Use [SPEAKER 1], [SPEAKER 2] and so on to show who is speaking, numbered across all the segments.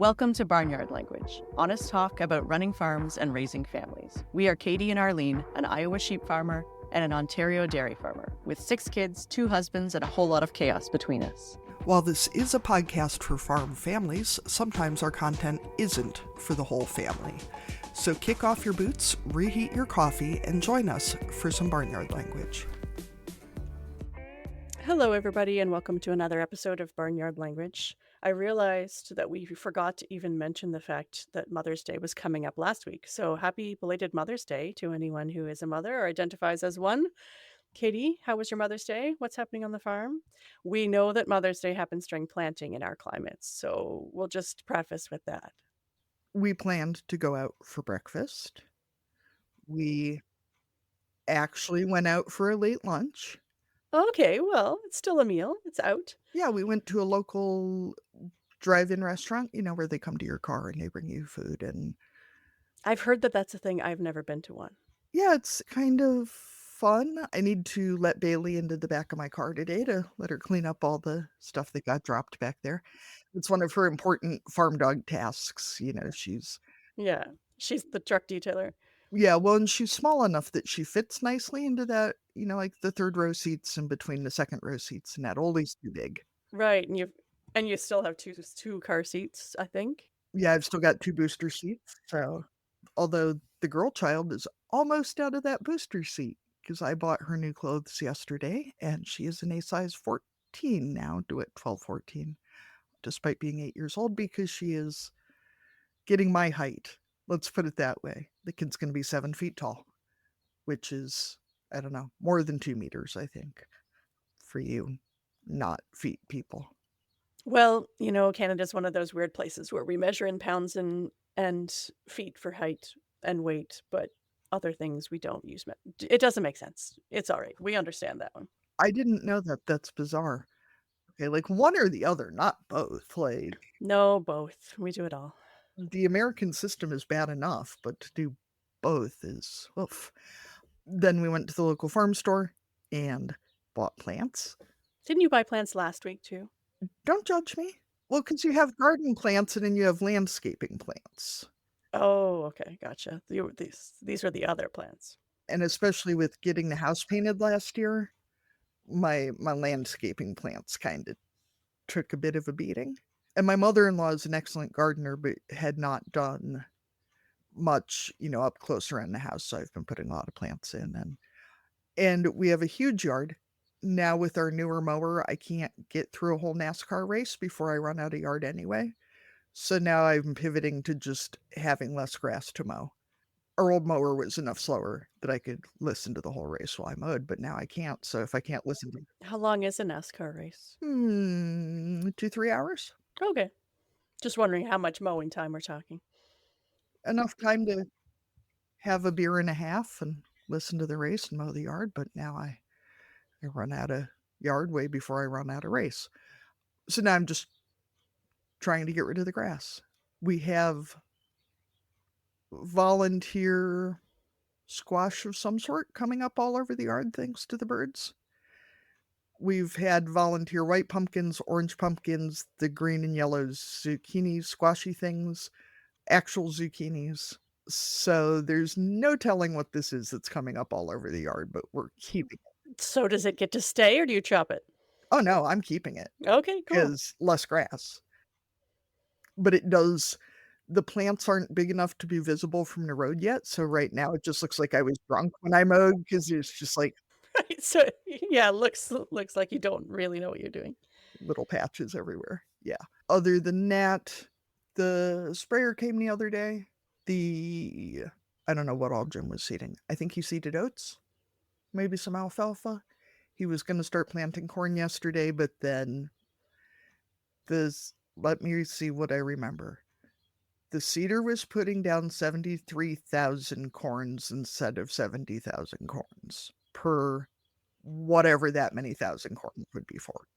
[SPEAKER 1] Welcome to Barnyard Language, honest talk about running farms and raising families. We are Katie and Arlene, an Iowa sheep farmer and an Ontario dairy farmer, with 6 kids, 2 husbands, and a whole lot of chaos between us.
[SPEAKER 2] While this is a podcast for farm families, sometimes our content isn't for the whole family. So kick off your boots, reheat your coffee, and join us for some Barnyard Language.
[SPEAKER 3] Hello, everybody, and welcome to another episode of Barnyard Language. I realized that we forgot to even mention the fact that Mother's Day was coming up last week. So happy belated Mother's Day to anyone who is a mother or identifies as one. Katie, how was your Mother's Day? What's happening on the farm? We know that Mother's Day happens during planting in our climates, so we'll just preface with that.
[SPEAKER 2] We planned to go out for breakfast. We actually went out for a late lunch.
[SPEAKER 3] Okay, well, it's still a meal. It's out.
[SPEAKER 2] Yeah, we went to a local drive-in restaurant, where they come to your car and they bring you food. And
[SPEAKER 3] I've heard that that's a thing. I've never been to one.
[SPEAKER 2] yeah, it's kind of fun. I need to let Bailey into the back of my car today to let her clean up all the stuff that got dropped back there. It's one of her important farm dog tasks.
[SPEAKER 3] Yeah, she's the truck detailer.
[SPEAKER 2] Yeah, well, and she's small enough that she fits nicely into that, like the third row seats in between the second row seats, and that oldie's too big.
[SPEAKER 3] Right, and you still have two car seats, I think.
[SPEAKER 2] Yeah, I've still got 2 booster seats, so although the girl child is almost out of that booster seat because I bought her new clothes yesterday, and she is in a size 14 now, do it 12, 14, despite being 8 years old, because she is getting my height. Let's put it that way. The kid's going to be 7 feet tall, which is, I don't know, more than 2 meters, I think, for you not feet people.
[SPEAKER 3] Well, Canada's one of those weird places where we measure in pounds and feet for height and weight, but other things we don't use. It doesn't make sense. It's all right. We understand that one.
[SPEAKER 2] I didn't know that. That's bizarre. Okay, like one or the other, not both. Like,
[SPEAKER 3] No, both. We do it all.
[SPEAKER 2] the American system is bad enough, but to do both is oof. Then we went to the local farm store and bought plants.
[SPEAKER 3] Didn't you buy plants last week too?
[SPEAKER 2] Don't judge me. Well, because you have garden plants and then you have landscaping plants.
[SPEAKER 3] Oh, okay, gotcha. These were the other plants.
[SPEAKER 2] And especially with getting the house painted last year, my landscaping plants kind of took a bit of a beating. And my mother-in-law is an excellent gardener, but had not done much, up close around the house. So I've been putting a lot of plants in. And we have a huge yard. Now with our newer mower, I can't get through a whole NASCAR race before I run out of yard anyway. So now I'm pivoting to just having less grass to mow. Our old mower was enough slower that I could listen to the whole race while I mowed, but now I can't. So if I can't listen to
[SPEAKER 3] How long is a NASCAR race?
[SPEAKER 2] 2-3 hours.
[SPEAKER 3] Okay. Just wondering how much mowing time we're talking.
[SPEAKER 2] Enough time to have a beer and a half and listen to the race and mow the yard, but now I run out of yard way before I run out of race. So now I'm just trying to get rid of the grass. We have volunteer squash of some sort coming up all over the yard thanks to the birds. We've had volunteer white pumpkins, orange pumpkins, the green and yellow zucchini squashy things, actual zucchinis. So there's no telling what this is that's coming up all over the yard, but we're keeping it.
[SPEAKER 3] So does it get to stay or do you chop it?
[SPEAKER 2] Oh no, I'm keeping it.
[SPEAKER 3] Okay, cool.
[SPEAKER 2] Because less grass. But it does, the plants aren't big enough to be visible from the road yet. So right now it just looks like I was drunk when I mowed because it's just like
[SPEAKER 3] Right. So yeah, looks like you don't really know what you're doing.
[SPEAKER 2] little patches everywhere. Yeah. Other than that, the sprayer came the other day. I don't know what all Jim was seeding. I think he seeded oats, maybe some alfalfa. He was going to start planting corn yesterday, but then let me see what I remember. The seeder was putting down 73,000 corns instead of 70,000 corns per whatever that many thousand corns would be for.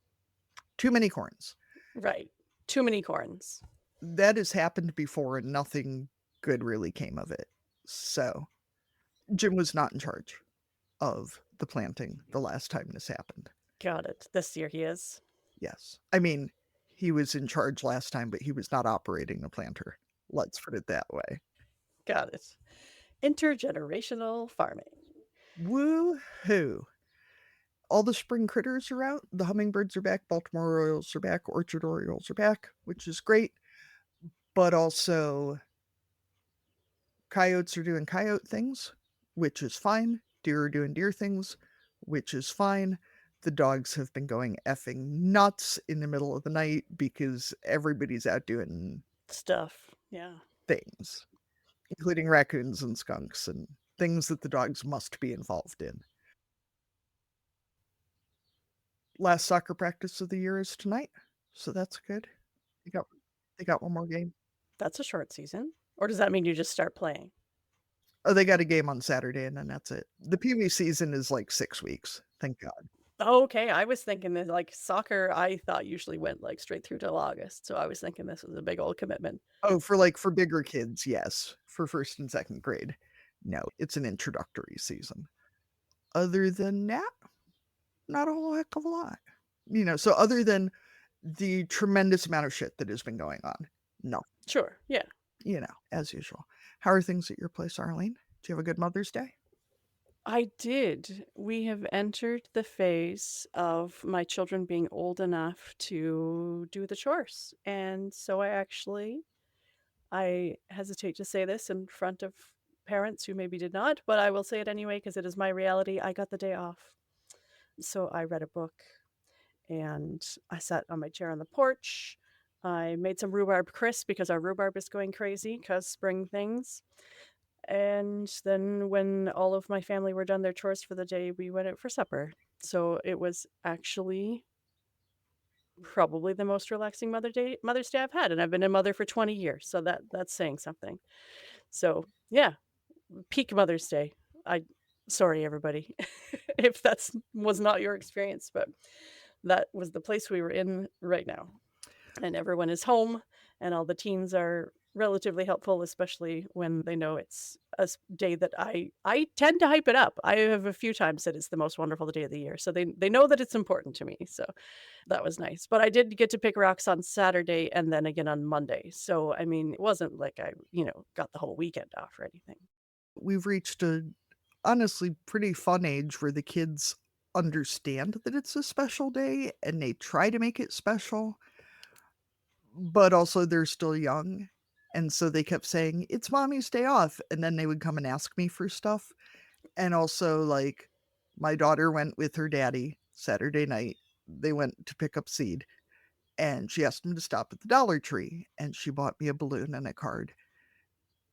[SPEAKER 2] Too many corns.
[SPEAKER 3] Right. Too many corns.
[SPEAKER 2] That has happened before and nothing good really came of it. So Jim was not in charge of the planting the last time this happened.
[SPEAKER 3] Got it. This year he is.
[SPEAKER 2] Yes. I mean, He was in charge last time, but he was not operating the planter. Let's put it that way.
[SPEAKER 3] Got it. Intergenerational farming.
[SPEAKER 2] Woo-hoo. All the spring critters are out. The hummingbirds are back, Baltimore Orioles are back, Orchard Orioles are back, which is great. But also, coyotes are doing coyote things, which is fine. Deer are doing deer things, which is fine. The dogs have been going effing nuts in the middle of the night because everybody's out doing
[SPEAKER 3] Stuff. Yeah.
[SPEAKER 2] things, including raccoons and skunks and things that the dogs must be involved in. Last soccer practice of the year is tonight, so that's good. They got one more game.
[SPEAKER 3] That's a short season. Or does that mean you just start playing?
[SPEAKER 2] Oh, they got a game on Saturday, and then that's it. The PV season is like 6 weeks, thank God.
[SPEAKER 3] Oh, okay. I was thinking that like soccer, I thought usually went like straight through till August. So I was thinking this was a big old commitment.
[SPEAKER 2] Oh, for bigger kids, yes. For 1st and 2nd grade, no, it's an introductory season. Other than that, not a whole heck of a lot. So other than the tremendous amount of shit that has been going on, no,
[SPEAKER 3] Sure. Yeah.
[SPEAKER 2] as usual. How are things at your place, Arlene? Do you have a good Mother's Day?
[SPEAKER 3] I did. We have entered the phase of my children being old enough to do the chores. And so I hesitate to say this in front of parents who maybe did not, but I will say it anyway because it is my reality. I got the day off. So I read a book and I sat on my chair on the porch. I made some rhubarb crisp because our rhubarb is going crazy because spring things. And then when all of my family were done their chores for the day, we went out for supper. So it was actually probably the most relaxing Mother's Day I've had, and I've been a mother for 20 years, so that's saying something. So yeah, peak Mother's Day. Sorry everybody if that's was not your experience, but that was the place we were in right now. And everyone is home and all the teens are relatively helpful, especially when they know it's a day that I tend to hype it up. I have a few times said it's the most wonderful day of the year, so they know that it's important to me. So that was nice. But I did get to pick rocks on Saturday and then again on Monday. So I mean, it wasn't like I got the whole weekend off or anything.
[SPEAKER 2] We've reached a honestly pretty fun age where the kids understand that it's a special day and they try to make it special, but also they're still young. And so they kept saying, "It's mommy's day off." And then they would come and ask me for stuff. And also, like, my daughter went with her daddy Saturday night. They went to pick up seed, and she asked him to stop at the Dollar Tree, and she bought me a balloon and a card.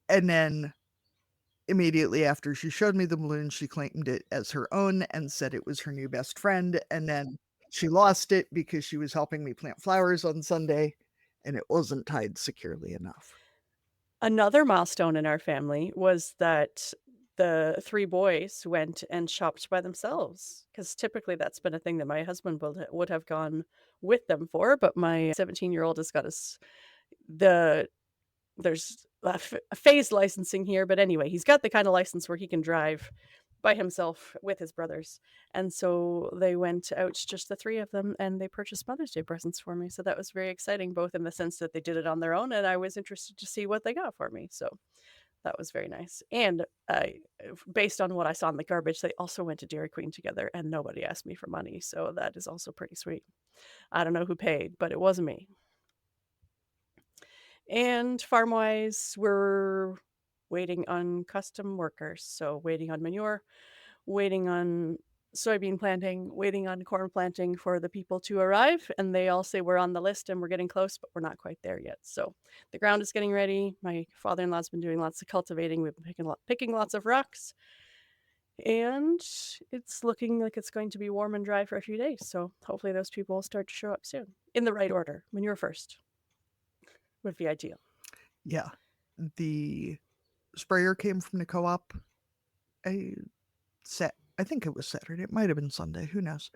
[SPEAKER 2] And then immediately after she showed me the balloon, she claimed it as her own and said it was her new best friend. And then she lost it because she was helping me plant flowers on Sunday, and it wasn't tied securely enough.
[SPEAKER 3] Another milestone in our family was that the three boys went and shopped by themselves, because typically that's been a thing that my husband would have gone with them for, but my 17-year-old has got us there's a phase licensing here, but anyway, he's got the kind of license where he can drive by himself with his brothers. And so they went out, just the three of them, and they purchased Mother's Day presents for me. So that was very exciting, both in the sense that they did it on their own, and I was interested to see what they got for me. So that was very nice. And based on what I saw in the garbage, they also went to Dairy Queen together, and nobody asked me for money. So that is also pretty sweet. I don't know who paid, but it wasn't me. And farm-wise, we're waiting on custom workers. So waiting on manure, waiting on soybean planting, waiting on corn planting for the people to arrive. And they all say we're on the list and we're getting close, but we're not quite there yet. So the ground is getting ready. My father-in-law's been doing lots of cultivating. We've been picking lots of rocks. And it's looking like it's going to be warm and dry for a few days. So hopefully those people will start to show up soon. In the right order. Manure first would be ideal.
[SPEAKER 2] Yeah. The sprayer came from the co-op. I think it was Saturday. It might have been Sunday. Who knows?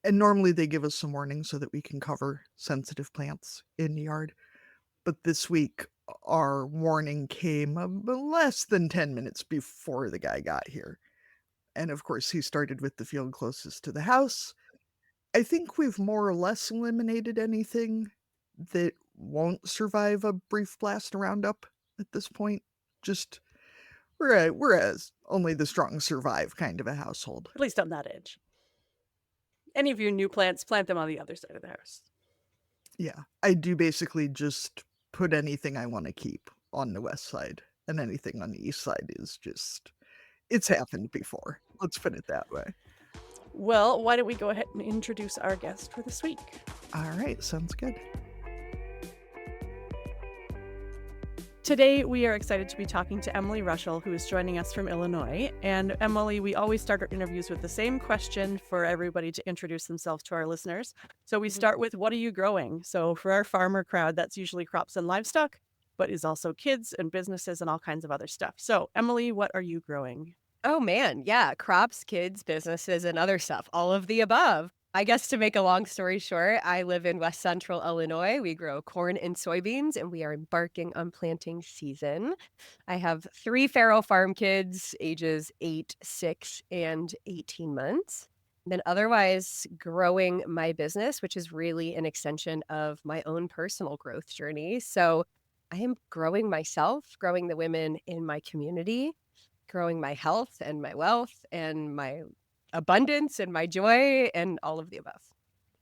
[SPEAKER 2] And normally they give us some warning so that we can cover sensitive plants in the yard. But this week, our warning came less than 10 minutes before the guy got here. And of course, he started with the field closest to the house. I think we've more or less eliminated anything that won't survive a brief blast of Roundup at this point. Just we're as only the strong survive kind of a household.
[SPEAKER 3] At least on that edge. Any of your new plants, plant them on the other side of the house.
[SPEAKER 2] Yeah, I do basically just put anything I want to keep on the west side, and anything on the east side is just, it's happened before. Let's put it that way.
[SPEAKER 3] Well, why don't we go ahead and introduce our guest for this week?
[SPEAKER 2] All right, sounds good.
[SPEAKER 3] Today, we are excited to be talking to Emily Reuschel, who is joining us from Illinois. And Emily, we always start our interviews with the same question for everybody to introduce themselves to our listeners. So we start with, what are you growing? So for our farmer crowd, that's usually crops and livestock, but is also kids and businesses and all kinds of other stuff. So Emily, what are you growing?
[SPEAKER 4] Oh man, yeah, crops, kids, businesses, and other stuff, all of the above. I guess to make a long story short, I live in West Central Illinois. We grow corn and soybeans, and we are embarking on planting season. I have 3 feral farm kids, ages 8, 6, and 18 months. And then otherwise growing my business, which is really an extension of my own personal growth journey. So I am growing myself, growing the women in my community, growing my health and my wealth and my abundance and my joy and all of the above.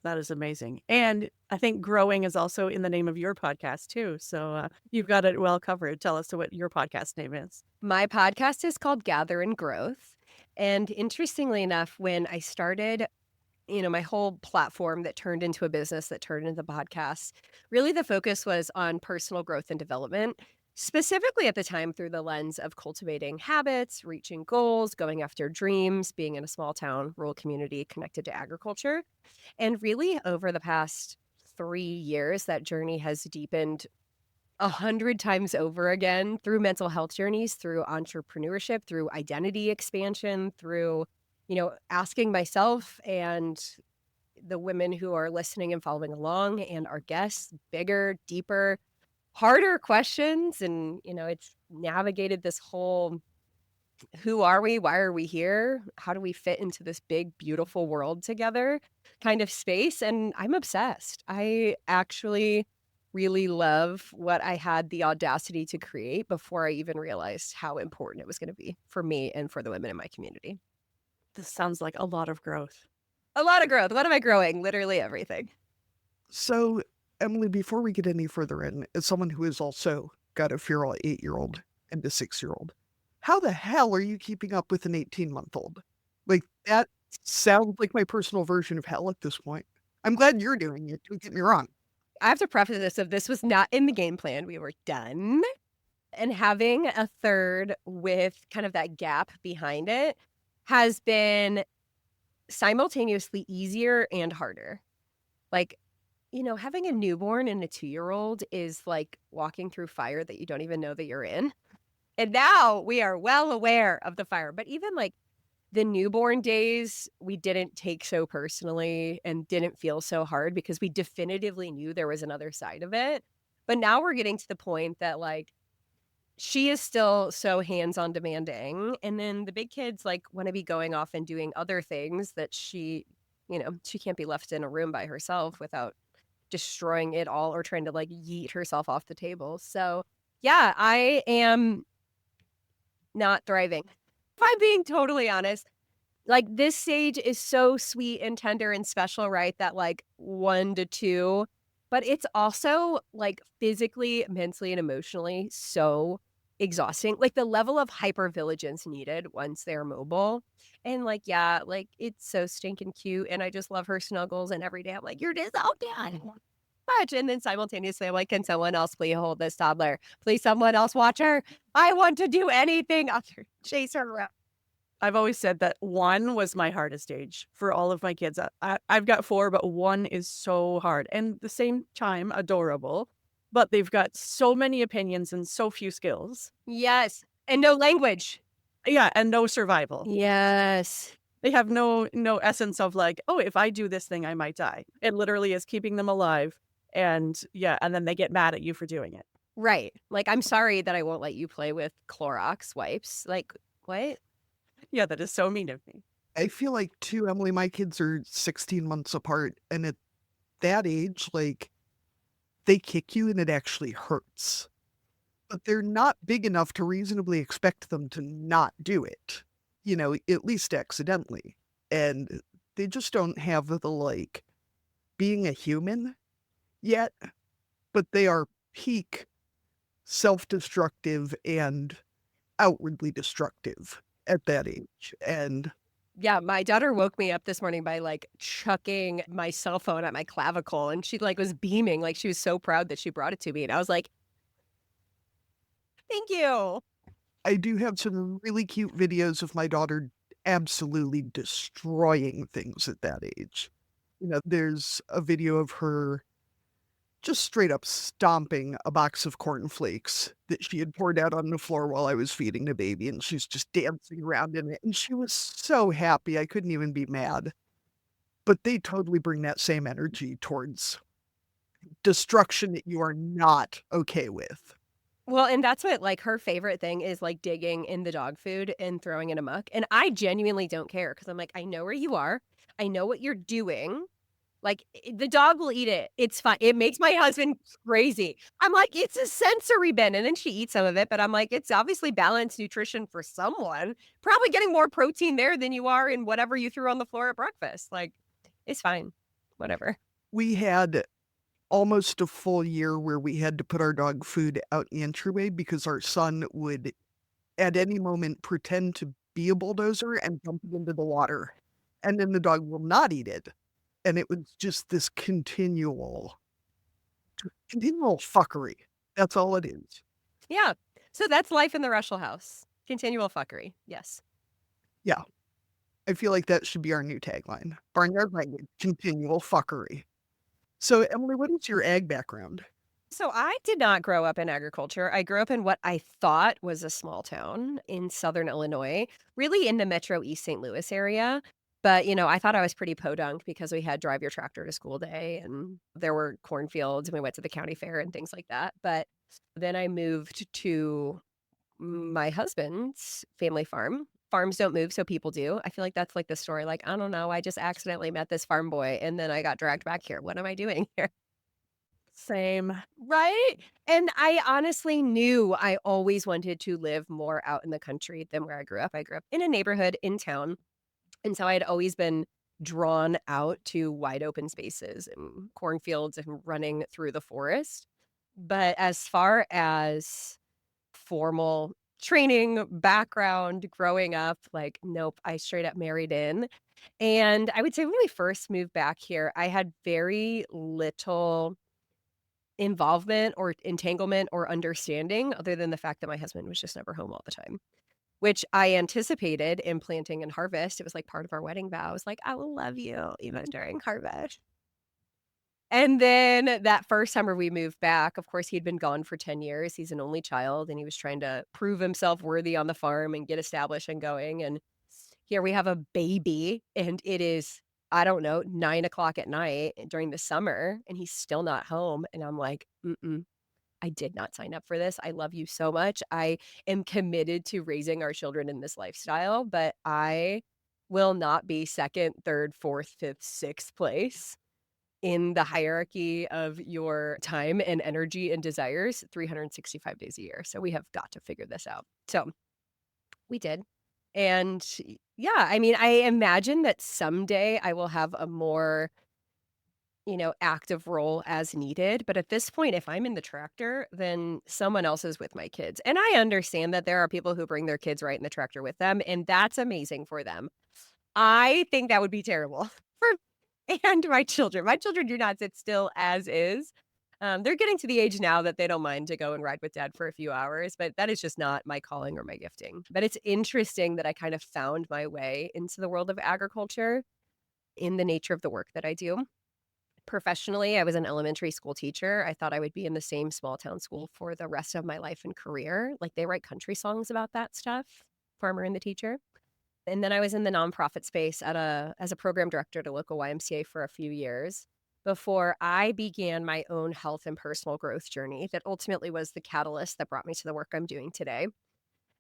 [SPEAKER 3] That is amazing. And I think growing is also in the name of your podcast too. So you've got it well covered. Tell us what your podcast name is.
[SPEAKER 4] My podcast is called Gather and Growth. And interestingly enough, when I started, my whole platform that turned into a business that turned into the podcast, really the focus was on personal growth and development. Specifically at the time through the lens of cultivating habits, reaching goals, going after dreams, being in a small town, rural community connected to agriculture. And really over the past 3 years, that journey has deepened 100 times over again through mental health journeys, through entrepreneurship, through identity expansion, through, asking myself and the women who are listening and following along and our guests bigger, deeper, harder questions. And, it's navigated this whole, who are we? Why are we here? How do we fit into this big, beautiful world together kind of space? And I'm obsessed. I actually really love what I had the audacity to create before I even realized how important it was going to be for me and for the women in my community.
[SPEAKER 3] This sounds like a lot of growth.
[SPEAKER 4] A lot of growth. What am I growing? Literally everything.
[SPEAKER 2] So, Emily, before we get any further in, as someone who has also got a feral 8-year-old and a 6-year-old, how the hell are you keeping up with an 18-month-old? Like, that sounds like my personal version of hell at this point. I'm glad you're doing it. Don't get me wrong.
[SPEAKER 4] I have to preface this of this was not in the game plan. We were done. And having a third with kind of that gap behind it has been simultaneously easier and harder. Like, having a newborn and a 2-year-old is like walking through fire that you don't even know that you're in. And now we are well aware of the fire. But even like the newborn days, we didn't take so personally and didn't feel so hard because we definitively knew there was another side of it. But now we're getting to the point that like she is still so hands-on demanding. And then the big kids like want to be going off and doing other things that she can't be left in a room by herself without destroying it all or trying to like yeet herself off the table. So yeah, I am not thriving. If I'm being totally honest, like this stage is so sweet and tender and special, right? That like 1 to 2, but it's also like physically, mentally, and emotionally so exhausting. Like the level of hypervigilance needed once they're mobile. And like, yeah, like it's so stinking cute. And I just love her snuggles. And every day I'm like, you're just so cute. Much. And then simultaneously, I'm like, can someone else please hold this toddler? Please, someone else watch her. I want to do anything other chase her around.
[SPEAKER 3] I've always said that 1 was my hardest age for all of my kids. I've got 4, but 1 is so hard. And at the same time, adorable. But they've got so many opinions and so few skills.
[SPEAKER 4] Yes. And no language.
[SPEAKER 3] Yeah, and no survival.
[SPEAKER 4] Yes.
[SPEAKER 3] They have no essence of like, oh, if I do this thing, I might die. It literally is keeping them alive. And yeah, and then they get mad at you for doing it.
[SPEAKER 4] Right. Like, I'm sorry that I won't let you play with Clorox wipes. Like, what?
[SPEAKER 3] Yeah, that is so mean of me.
[SPEAKER 2] I feel like, too, Emily, my kids are 16 months apart. And at that age, like, they kick you and it actually hurts. But they're not big enough to reasonably expect them to not do it, at least accidentally. And they just don't have the, like, being a human yet, but they are peak self-destructive and outwardly destructive at that age. And
[SPEAKER 4] Yeah, my daughter woke me up this morning by like chucking my cell phone at my clavicle, and she like was beaming, like she was so proud that she brought it to me. And I was like, thank you.
[SPEAKER 2] I do have some really cute videos of my daughter absolutely destroying things at that age. There's a video of her just straight up stomping a box of cornflakes that she had poured out on the floor while I was feeding the baby, and she's just dancing around in it, and she was so happy, I couldn't even be mad. But they totally bring that same energy towards destruction that you are not okay with.
[SPEAKER 4] Well, and that's what like her favorite thing is like digging in the dog food and throwing it a muck. And I genuinely don't care because I'm like, I know where you are. I know what you're doing. Like the dog will eat it. It's fine. It makes my husband crazy. I'm like, it's a sensory bin. And then she eats some of it, but I'm like, it's obviously balanced nutrition for someone. Probably getting more protein there than you are in whatever you threw on the floor at breakfast. Like, it's fine. Whatever.
[SPEAKER 2] We had almost a full year where we had to put our dog food out in the entryway because our son would at any moment pretend to be a bulldozer and dump it into the water. And then the dog will not eat it. And it was just this continual fuckery. That's all it is.
[SPEAKER 4] Yeah. So that's life in the Reuschel house. Continual fuckery. Yes.
[SPEAKER 2] Yeah. I feel like that should be our new tagline. Barnyard language, continual fuckery. So, Emily, what is your ag background?
[SPEAKER 4] So I did not grow up in agriculture. I grew up in what I thought was a small town in southern Illinois, really in the metro East St. Louis area. But, I thought I was pretty podunk because we had drive your tractor to school day and there were cornfields and we went to the county fair and things like that. But then I moved to my husband's family farm. Farms don't move, so people do. I feel like that's like the story. Like, I don't know. I just accidentally met this farm boy and then I got dragged back here. What am I doing here?
[SPEAKER 3] Same.
[SPEAKER 4] Right? And I honestly knew I always wanted to live more out in the country than where I grew up. I grew up in a neighborhood in town. And so I had always been drawn out to wide open spaces and cornfields and running through the forest. But as far as formal training, background, growing up, like, nope, I straight up married in. And I would say when we first moved back here, I had very little involvement or entanglement or understanding other than the fact that my husband was just never home all the time, which I anticipated in planting and harvest. It was like part of our wedding vows, like, I will love you even during harvest. And then that first summer we moved back, of course, he'd been gone for 10 years. He's an only child and he was trying to prove himself worthy on the farm and get established and going. And here we have a baby and it is, I don't know, 9 o'clock at night during the summer and he's still not home. And I'm like, I did not sign up for this. I love you so much. I am committed to raising our children in this lifestyle, but I will not be second, third, fourth, fifth, sixth place in the hierarchy of your time and energy and desires 365 days a year. So we have got to figure this out. So we did. And yeah, I mean, I imagine that someday I will have a more active role as needed. But at this point, if I'm in the tractor, then someone else is with my kids. And I understand that there are people who bring their kids right in the tractor with them, and that's amazing for them. I think that would be terrible for and my children. My children do not sit still as is. They're getting to the age now that they don't mind to go and ride with dad for a few hours, but that is just not my calling or my gifting. But it's interesting that I kind of found my way into the world of agriculture in the nature of the work that I do. Professionally, I was an elementary school teacher. I thought I would be in the same small town school for the rest of my life and career. Like they write country songs about that stuff, Farmer and the Teacher. And then I was in the nonprofit space as a program director at a local YMCA for a few years before I began my own health and personal growth journey that ultimately was the catalyst that brought me to the work I'm doing today.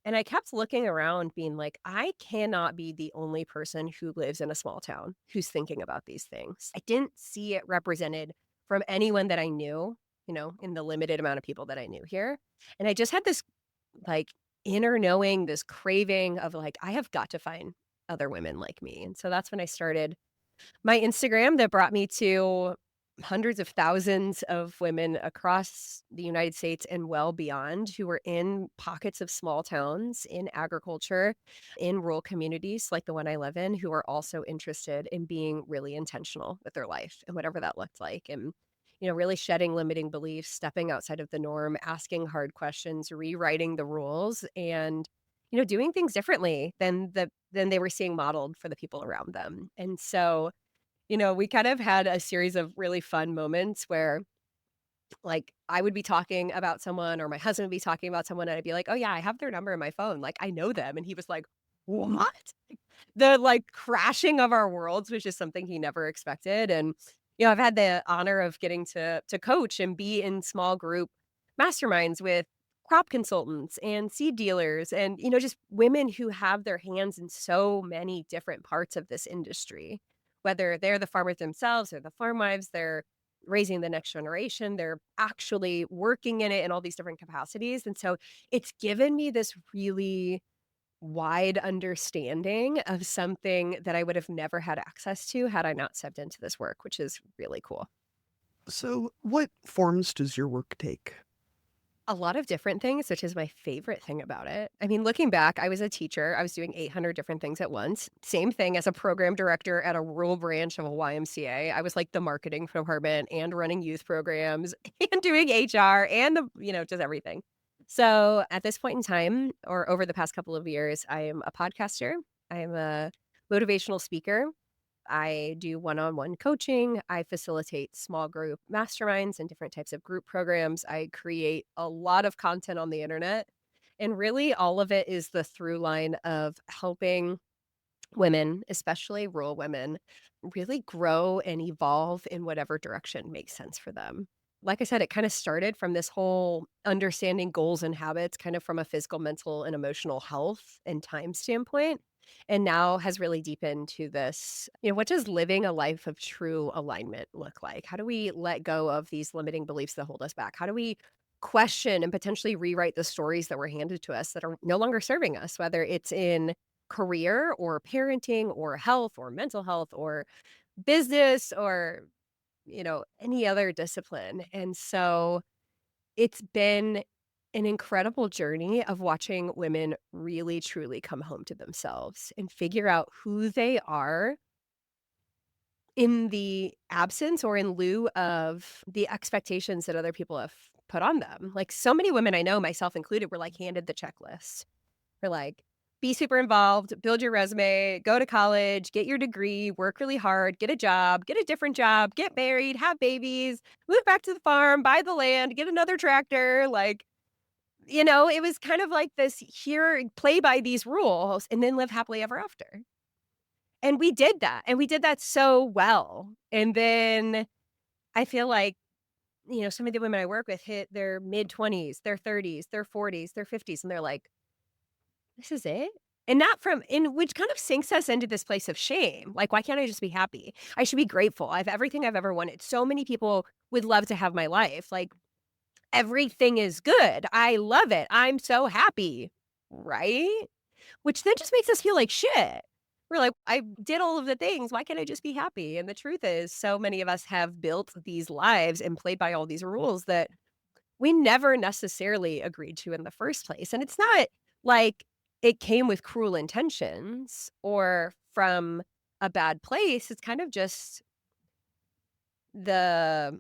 [SPEAKER 4] And I kept looking around being like, I cannot be the only person who lives in a small town who's thinking about these things. I didn't see it represented from anyone that I knew, in the limited amount of people that I knew here. And I just had this like inner knowing, this craving of like, I have got to find other women like me. And so that's when I started my Instagram that brought me to hundreds of thousands of women across the United States and well beyond who were in pockets of small towns, in agriculture, in rural communities like the one I live in, who are also interested in being really intentional with their life and whatever that looked like. And, really shedding limiting beliefs, stepping outside of the norm, asking hard questions, rewriting the rules, and, doing things differently than they were seeing modeled for the people around them. And so, we kind of had a series of really fun moments where like I would be talking about someone or my husband would be talking about someone and I'd be like, oh yeah, I have their number in my phone. Like I know them. And he was like, what? The like crashing of our worlds was just something he never expected. And, I've had the honor of getting to coach and be in small group masterminds with crop consultants and seed dealers and, just women who have their hands in so many different parts of this industry, whether they're the farmers themselves or the farm wives, they're raising the next generation, they're actually working in it in all these different capacities. And so it's given me this really wide understanding of something that I would have never had access to had I not stepped into this work, which is really cool.
[SPEAKER 2] So, what forms does your work take?
[SPEAKER 4] A lot of different things, which is my favorite thing about it. I mean, looking back, I was a teacher. I was doing 800 different things at once. Same thing as a program director at a rural branch of a YMCA. I was like the marketing department and running youth programs and doing HR and just everything. So at this point in time, or over the past couple of years, I am a podcaster. I am a motivational speaker. I do one-on-one coaching. I facilitate small group masterminds and different types of group programs. I create a lot of content on the internet. And really all of it is the through line of helping women, especially rural women, really grow and evolve in whatever direction makes sense for them. Like I said, it kind of started from this whole understanding goals and habits, kind of from a physical, mental, and emotional health and time standpoint. And now has really deepened to this, what does living a life of true alignment look like? How do we let go of these limiting beliefs that hold us back? How do we question and potentially rewrite the stories that were handed to us that are no longer serving us, whether it's in career or parenting or health or mental health or business or, any other discipline. And so it's been an incredible journey of watching women really, truly come home to themselves and figure out who they are in the absence or in lieu of the expectations that other people have put on them. Like so many women I know, myself included, were like handed the checklist. We're like, be super involved, build your resume, go to college, get your degree, work really hard, get a job, get a different job, get married, have babies, move back to the farm, buy the land, get another tractor. Like, it was kind of like this here, play by these rules and then live happily ever after. And we did that. And we did that so well. And then I feel like, some of the women I work with hit their mid-20s, their 30s, their 40s, their 50s, and they're like, this is it? And which kind of sinks us into this place of shame. Like, why can't I just be happy? I should be grateful. I have everything I've ever wanted. So many people would love to have my life. Like, everything is good. I love it. I'm so happy. Right? Which then just makes us feel like shit. We're like, I did all of the things. Why can't I just be happy? And the truth is, so many of us have built these lives and played by all these rules that we never necessarily agreed to in the first place. And it's not like it came with cruel intentions or from a bad place. It's kind of just I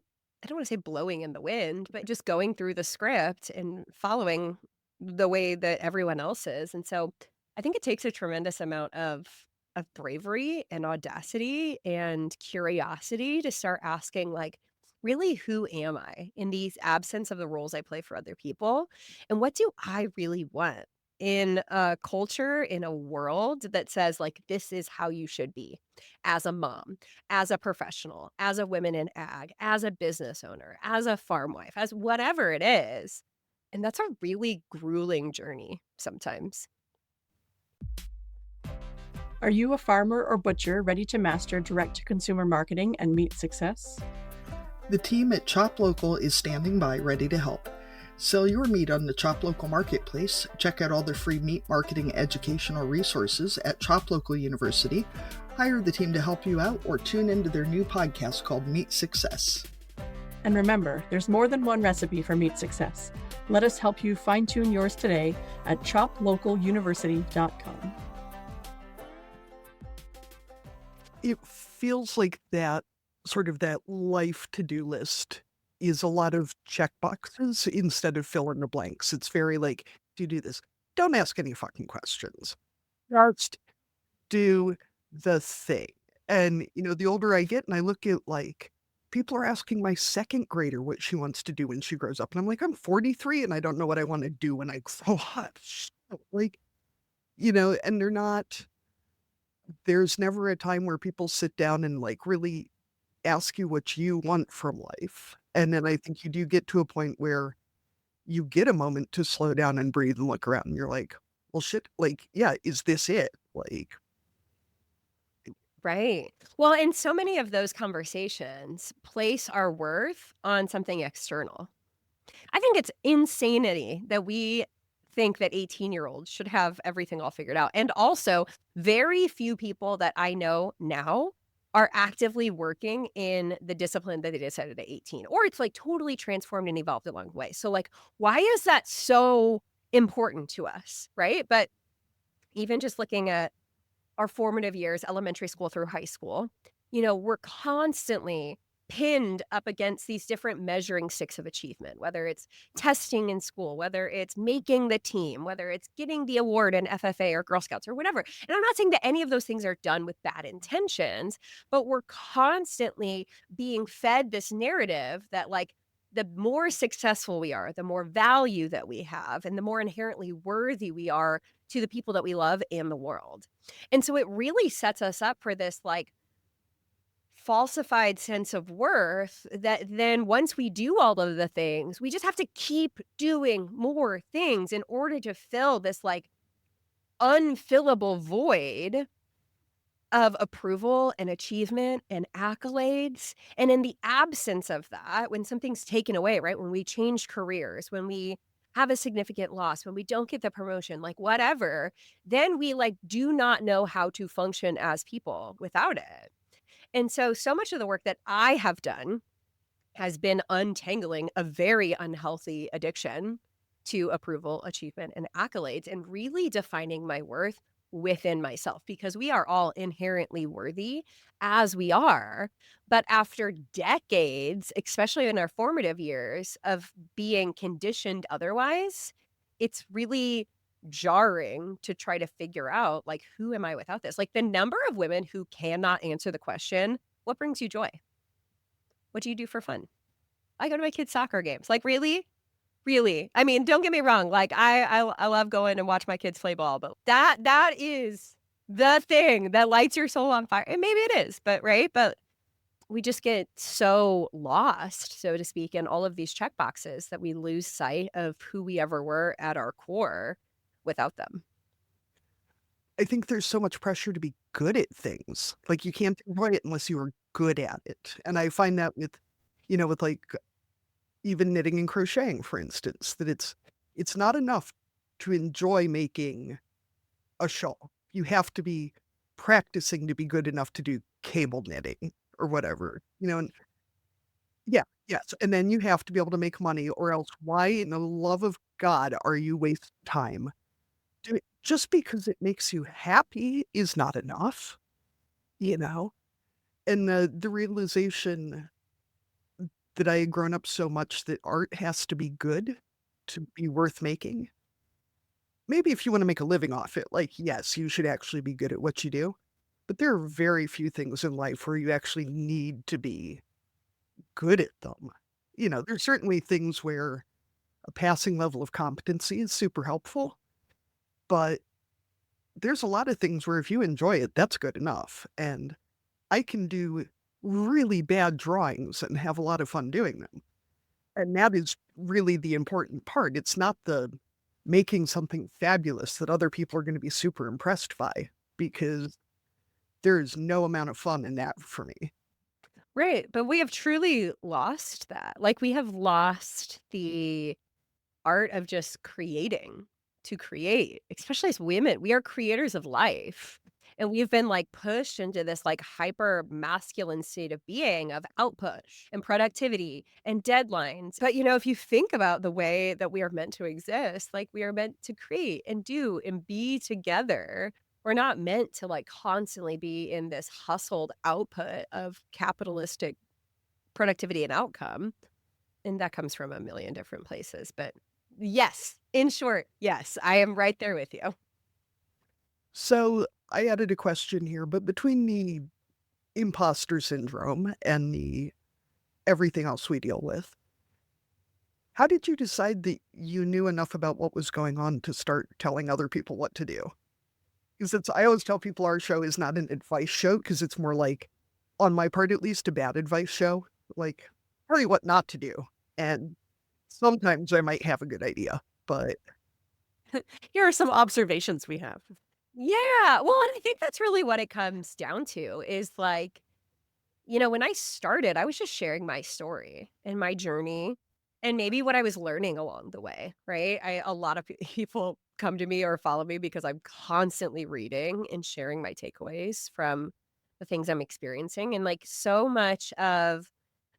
[SPEAKER 4] don't want to say blowing in the wind, but just going through the script and following the way that everyone else is. And so I think it takes a tremendous amount of bravery and audacity and curiosity to start asking, like, really, who am I in these absence of the roles I play for other people? And what do I really want in a culture, in a world that says, like, this is how you should be as a mom, as a professional, as a woman in ag, as a business owner, as a farm wife, as whatever it is. And that's a really grueling journey sometimes.
[SPEAKER 3] Are you a farmer or butcher ready to master direct-to-consumer marketing and meet success?
[SPEAKER 2] The team at ChopLocal is standing by ready to help. Sell your meat on the ChopLocal marketplace. Check out all their free meat marketing educational resources at ChopLocal University. Hire the team to help you out or tune into their new podcast called Meat Success.
[SPEAKER 3] And remember, there's more than one recipe for meat success. Let us help you fine-tune yours today at ChopLocalUniversity.com.
[SPEAKER 2] It feels like that life to-do list is a lot of checkboxes instead of fill in the blanks. It's very like, do you do this? Don't ask any fucking questions. Just do the thing. And, the older I get and I look at people are asking my second grader what she wants to do when she grows up. And I'm like, I'm 43 and I don't know what I want to do when I grow up. And there's never a time where people sit down and really ask you what you want from life. And then I think you do get to a point where you get a moment to slow down and breathe and look around and you're like, well, shit, yeah, is this it?
[SPEAKER 4] Right. Well, and so many of those conversations place our worth on something external. I think it's insanity that we think that 18-year-olds should have everything all figured out. And also, very few people that I know now are actively working in the discipline that they decided at 18, or it's totally transformed and evolved along the way. So why is that so important to us, right? But even just looking at our formative years, elementary school through high school, we're constantly pinned up against these different measuring sticks of achievement, whether it's testing in school, whether it's making the team, whether it's getting the award in FFA or Girl Scouts or whatever. And I'm not saying that any of those things are done with bad intentions, but we're constantly being fed this narrative that the more successful we are, the more value that we have, and the more inherently worthy we are to the people that we love and the world. And so it really sets us up for this falsified sense of worth that then once we do all of the things, we just have to keep doing more things in order to fill this unfillable void of approval and achievement and accolades. And in the absence of that, when something's taken away, right? When we change careers, when we have a significant loss, when we don't get the promotion, whatever, then we do not know how to function as people without it. And so much of the work that I have done has been untangling a very unhealthy addiction to approval, achievement, and accolades, and really defining my worth within myself, because we are all inherently worthy as we are. But after decades, especially in our formative years, of being conditioned otherwise, it's really jarring to try to figure out who am I without this? The number of women who cannot answer the question, what brings you joy? What do you do for fun? I go to my kids' soccer games. Really? I mean, don't get me wrong. I love going and watch my kids play ball, but that is the thing that lights your soul on fire. And maybe it is, but right. But we just get so lost, so to speak, in all of these check boxes that we lose sight of who we ever were at our core without them.
[SPEAKER 2] I think there's so much pressure to be good at things. You can't enjoy it unless you are good at it. And I find that with even knitting and crocheting, for instance, that it's not enough to enjoy making a shawl. You have to be practicing to be good enough to do cable knitting or whatever, and yes. And then you have to be able to make money, or else why in the love of God are you wasting time? Just because it makes you happy is not enough, and the realization that I had grown up so much that art has to be good to be worth making. Maybe if you want to make a living off it, yes, you should actually be good at what you do. But there are very few things in life where you actually need to be good at them. There's certainly things where a passing level of competency is super helpful. But there's a lot of things where if you enjoy it, that's good enough. And I can do really bad drawings and have a lot of fun doing them. And that is really the important part. It's not the making something fabulous that other people are going to be super impressed by, because there is no amount of fun in that for me.
[SPEAKER 4] Right. But we have truly lost that. Like we have lost the art of just creating to create, especially as women. We are creators of life. And we've been like pushed into this like hyper masculine state of being of output and productivity and deadlines. But if you think about the way that we are meant to exist, like we are meant to create and do and be together. We're not meant to like constantly be in this hustled output of capitalistic productivity and outcome. And that comes from a million different places. But yes, in short, yes, I am right there with you.
[SPEAKER 2] So I added a question here, but between the imposter syndrome and the everything else we deal with, how did you decide that you knew enough about what was going on to start telling other people what to do? Because I always tell people our show is not an advice show because it's more like, on my part at least, a bad advice show. Like, tell you what not to do. And sometimes I might have a good idea, but
[SPEAKER 3] Here are some observations we have.
[SPEAKER 4] Yeah. Well, and I think that's really what it comes down to is like, when I started, I was just sharing my story and my journey and maybe what I was learning along the way, right? A lot of people come to me or follow me because I'm constantly reading and sharing my takeaways from the things I'm experiencing. And like so much of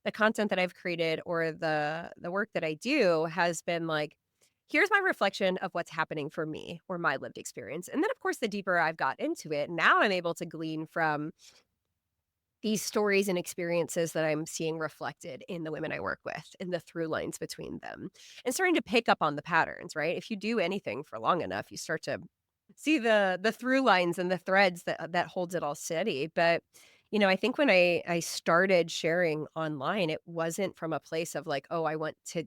[SPEAKER 4] the content that I've created or the work that I do has been like, here's my reflection of what's happening for me or my lived experience. And then of course the deeper I've got into it, now I'm able to glean from these stories and experiences that I'm seeing reflected in the women I work with and the through lines between them and starting to pick up on the patterns, right? If you do anything for long enough, you start to see the through lines and the threads that holds it all steady. But I think when I started sharing online, it wasn't from a place of like, oh, I want to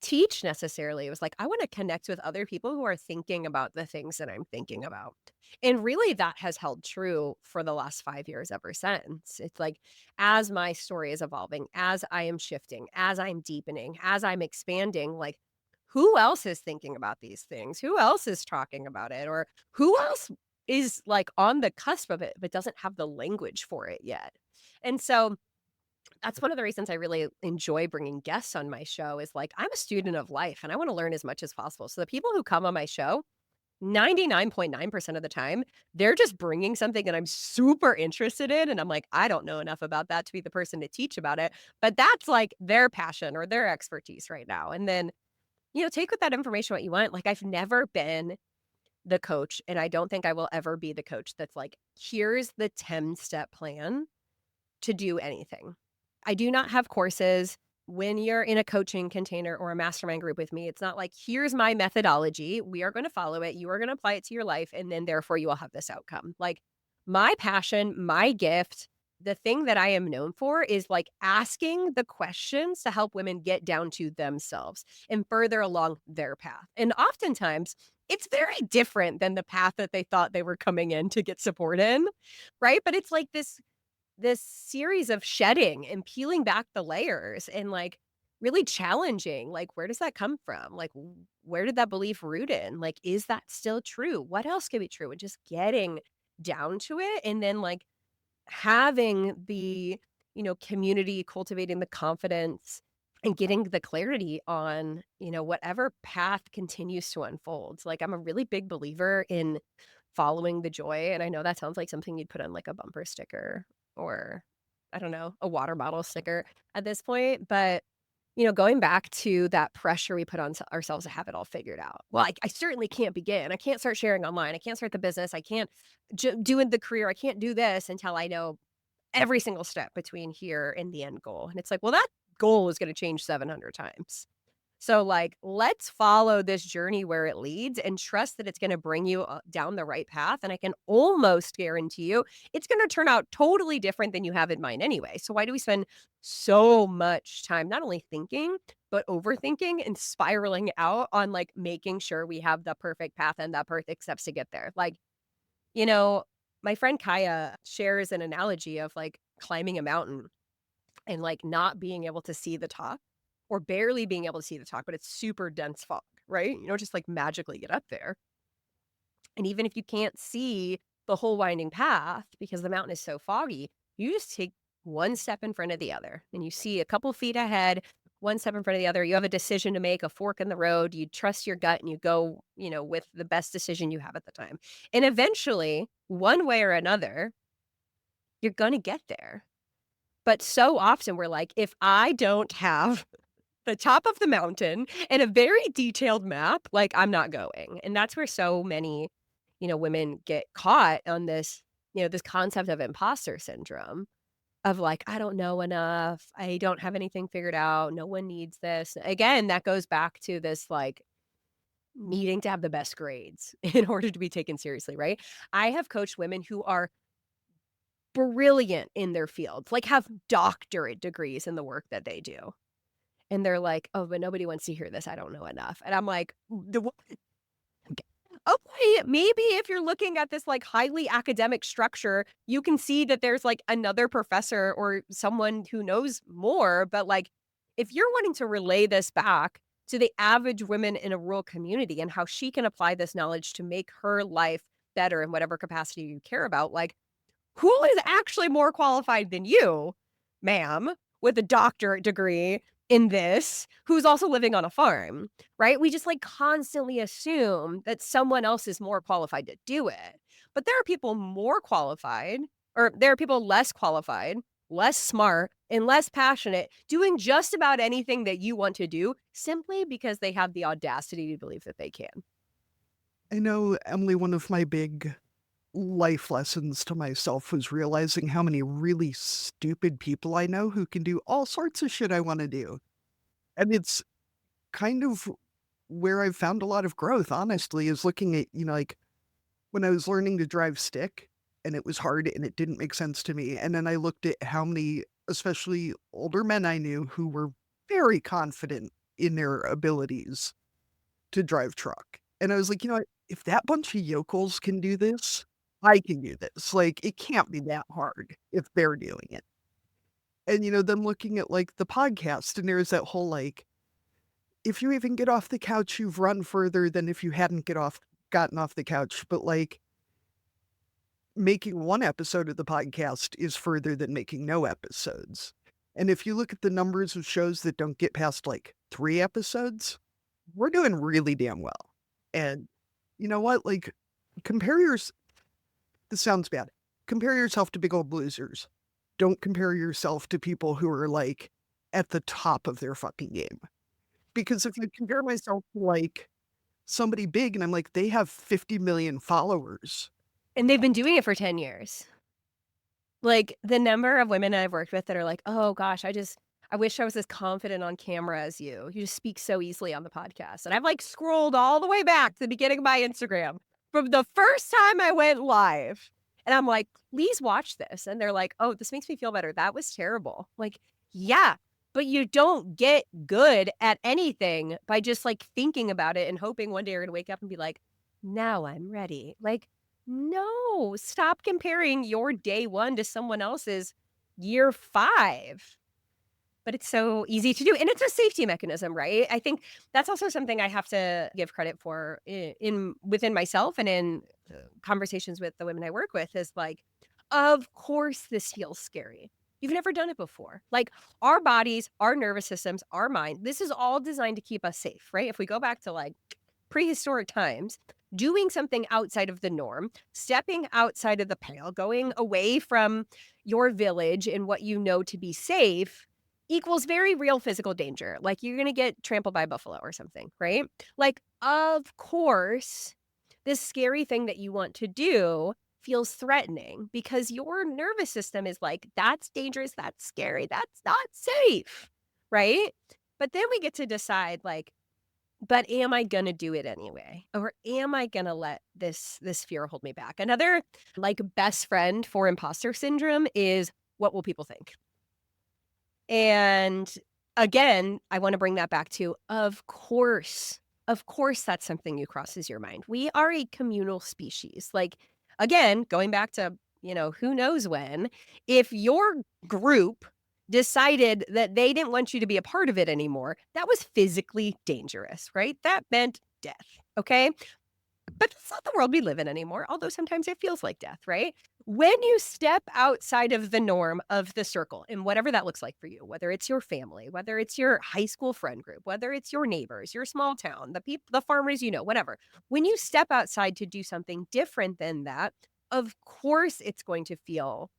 [SPEAKER 4] teach necessarily. It was like, I want to connect with other people who are thinking about the things that I'm thinking about. And really, that has held true for the last 5 years ever since. It's like, as my story is evolving, as I am shifting, as I'm deepening, as I'm expanding, like, who else is thinking about these things? Who else is talking about it? Or who else is like on the cusp of it, but doesn't have the language for it yet? And so, that's one of the reasons I really enjoy bringing guests on my show is like, I'm a student of life and I want to learn as much as possible. So the people who come on my show, 99.9% of the time, they're just bringing something that I'm super interested in. And I'm like, I don't know enough about that to be the person to teach about it. But that's like their passion or their expertise right now. And then, take with that information what you want. Like, I've never been the coach, and I don't think I will ever be the coach that's like, here's the 10-step plan to do anything. I do not have courses. When you're in a coaching container or a mastermind group with me, it's not like, here's my methodology. We are going to follow it. You are going to apply it to your life. And then therefore you will have this outcome. Like my passion, my gift, the thing that I am known for is like asking the questions to help women get down to themselves and further along their path. And oftentimes it's very different than the path that they thought they were coming in to get support in. Right. But it's like this series of shedding and peeling back the layers and like really challenging, like, where does that come from? Like, where did that belief root in? Like, is that still true? What else could be true? And just getting down to it. And then like having the, community, cultivating the confidence and getting the clarity on, whatever path continues to unfold. Like, I'm a really big believer in following the joy. And I know that sounds like something you'd put on like a bumper sticker or I don't know, a water bottle sticker at this point. But, going back to that pressure we put on ourselves to have it all figured out. Well, I certainly can't begin. I can't start sharing online. I can't start the business. I can't do in the career. I can't do this until I know every single step between here and the end goal. And it's like, well, that goal is going to change 700 times. So like, let's follow this journey where it leads and trust that it's going to bring you down the right path. And I can almost guarantee you it's going to turn out totally different than you have in mind anyway. So why do we spend so much time not only thinking, but overthinking and spiraling out on like making sure we have the perfect path and the perfect steps to get there? Like, my friend Kaya shares an analogy of like climbing a mountain and like not being able to see the top or barely being able to see the top, but it's super dense fog, right? You don't just like magically get up there. And even if you can't see the whole winding path because the mountain is so foggy, you just take one step in front of the other, and you see a couple feet ahead, one step in front of the other. You have a decision to make, a fork in the road. You trust your gut and you go, with the best decision you have at the time. And eventually, one way or another, you're going to get there. But so often we're like, if I don't have the top of the mountain and a very detailed map, like, I'm not going. And that's where so many, women get caught on this, this concept of imposter syndrome of like, I don't know enough. I don't have anything figured out. No one needs this. Again, that goes back to this like needing to have the best grades in order to be taken seriously, right? I have coached women who are brilliant in their fields, like have doctorate degrees in the work that they do. And they're like, "Oh, but nobody wants to hear this. I don't know enough." And I'm like, okay, maybe if you're looking at this like highly academic structure, you can see that there's like another professor or someone who knows more. But like, if you're wanting to relay this back to the average woman in a rural community and how she can apply this knowledge to make her life better in whatever capacity you care about, like, who is actually more qualified than you, ma'am, with a doctorate degree in this, who's also living on a farm, right? We just like constantly assume that someone else is more qualified to do it. But there are people more qualified, or there are people less qualified, less smart, and less passionate doing just about anything that you want to do simply because they have the audacity to believe that they can.
[SPEAKER 2] I know, Emily, one of my big life lessons to myself was realizing how many really stupid people I know who can do all sorts of shit I want to do. And it's kind of where I've found a lot of growth, honestly, is looking at, like when I was learning to drive stick and it was hard and it didn't make sense to me. And then I looked at how many, especially older men I knew who were very confident in their abilities to drive truck. And I was like, if that bunch of yokels can do this, I can do this. Like, it can't be that hard if they're doing it. And, then looking at like the podcast, and there's that whole like, if you even get off the couch, you've run further than if you hadn't gotten off the couch. But like, making one episode of the podcast is further than making no episodes. And if you look at the numbers of shows that don't get past like 3 episodes, we're doing really damn well. And you know what? Like, this sounds bad. Compare yourself to big old losers. Don't compare yourself to people who are like at the top of their fucking game. Because if I compare myself to like somebody big and I'm like, they have 50 million followers.
[SPEAKER 4] And they've been doing it for 10 years. Like, the number of women I've worked with that are like, "Oh gosh, I wish I was as confident on camera as you. You just speak so easily on the podcast." And I've like scrolled all the way back to the beginning of my Instagram from the first time I went live. And I'm like, "Please watch this." And they're like, "Oh, this makes me feel better. That was terrible." Like, yeah, but you don't get good at anything by just like thinking about it and hoping one day you're going to wake up and be like, "Now I'm ready." Like, no, stop comparing your day 1 to someone else's year 5. But it's so easy to do. And it's a safety mechanism, right? I think that's also something I have to give credit for within myself and in conversations with the women I work with is like, of course this feels scary. You've never done it before. Like, our bodies, our nervous systems, our mind, this is all designed to keep us safe, right? If we go back to like prehistoric times, doing something outside of the norm, stepping outside of the pale, going away from your village and what you know to be safe equals very real physical danger. Like, you're going to get trampled by a buffalo or something, right? Like, of course, this scary thing that you want to do feels threatening because your nervous system is like, that's dangerous, that's scary, that's not safe, right? But then we get to decide like, but am I going to do it anyway? Or am I going to let this fear hold me back? Another like best friend for imposter syndrome is, what will people think? And again, I want to bring that back to, of course, that's something that crosses your mind. We are a communal species. Like, again, going back to, who knows when, if your group decided that they didn't want you to be a part of it anymore, that was physically dangerous, right? That meant death, okay? But that's not the world we live in anymore, although sometimes it feels like death, right? when you step outside of the norm of the circle, and whatever that looks like for you, whether it's your family, whether it's your high school friend group, whether it's your neighbors, your small town, the people, the farmers, whatever, when you step outside to do something different than that, of course it's going to feel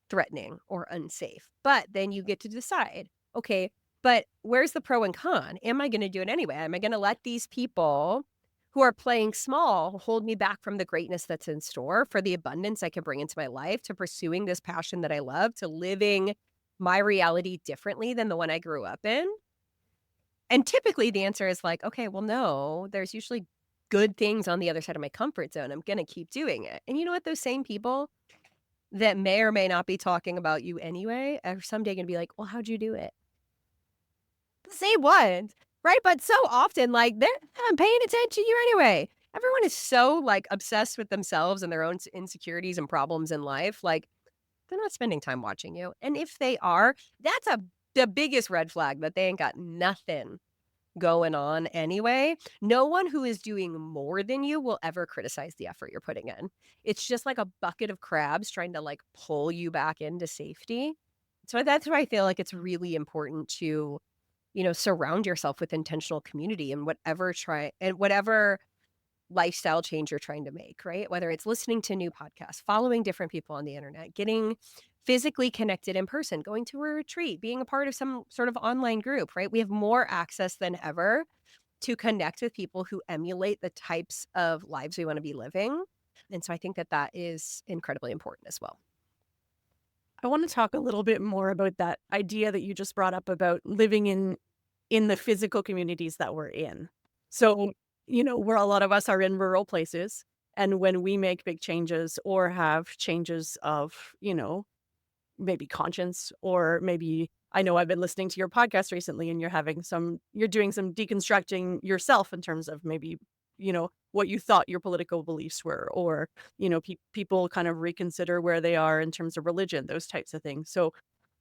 [SPEAKER 4] threatening or unsafe. But then you get to decide, okay, but where's the pro and con? Am I going to do it anyway? Am I going to let these people who are playing small hold me back from the greatness that's in store, for the abundance I can bring into my life, to pursuing this passion that I love, to living my reality differently than the one I grew up in? And typically the answer is like, okay, well, no, there's usually good things on the other side of my comfort zone. I'm going to keep doing it. And you know what? Those same people that may or may not be talking about you anyway are someday going to be like, well, how'd you do it? The same ones, right? But so often, like, they're not paying attention to you anyway. Everyone is so, like, obsessed with themselves and their own insecurities and problems in life. Like, they're not spending time watching you. And if they are, that's the biggest red flag, that they ain't got nothing going on anyway. No one who is doing more than you will ever criticize the effort you're putting in. It's just like a bucket of crabs trying to, like, pull you back into safety. So that's why I feel like it's really important to, surround yourself with intentional community and whatever lifestyle change you're trying to make, right? Whether it's listening to new podcasts, following different people on the internet, getting physically connected in person, going to a retreat, being a part of some sort of online group, right? We have more access than ever to connect with people who emulate the types of lives we want to be living. And so I think that that is incredibly important as well.
[SPEAKER 3] I want to talk a little bit more about that idea that you just brought up about living in the physical communities that we're in. So, where a lot of us are in rural places, and when we make big changes or have changes of, maybe conscience, or maybe, I know I've been listening to your podcast recently, and you're doing some deconstructing yourself in terms of maybe, what you thought your political beliefs were, or, people kind of reconsider where they are in terms of religion, those types of things. So,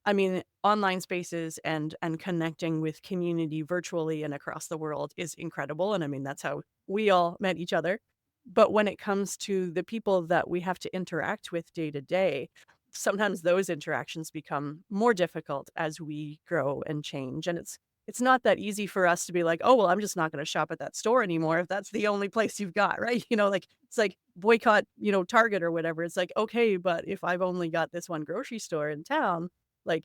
[SPEAKER 3] I mean, online spaces and connecting with community virtually and across the world is incredible. And I mean, that's how we all met each other. But when it comes to the people that we have to interact with day to day, sometimes those interactions become more difficult as we grow and change. And it's not that easy for us to be like, oh, well, I'm just not going to shop at that store anymore if that's the only place you've got, right? Like, it's like boycott, Target or whatever. It's like, okay, but if I've only got this one grocery store in town, like,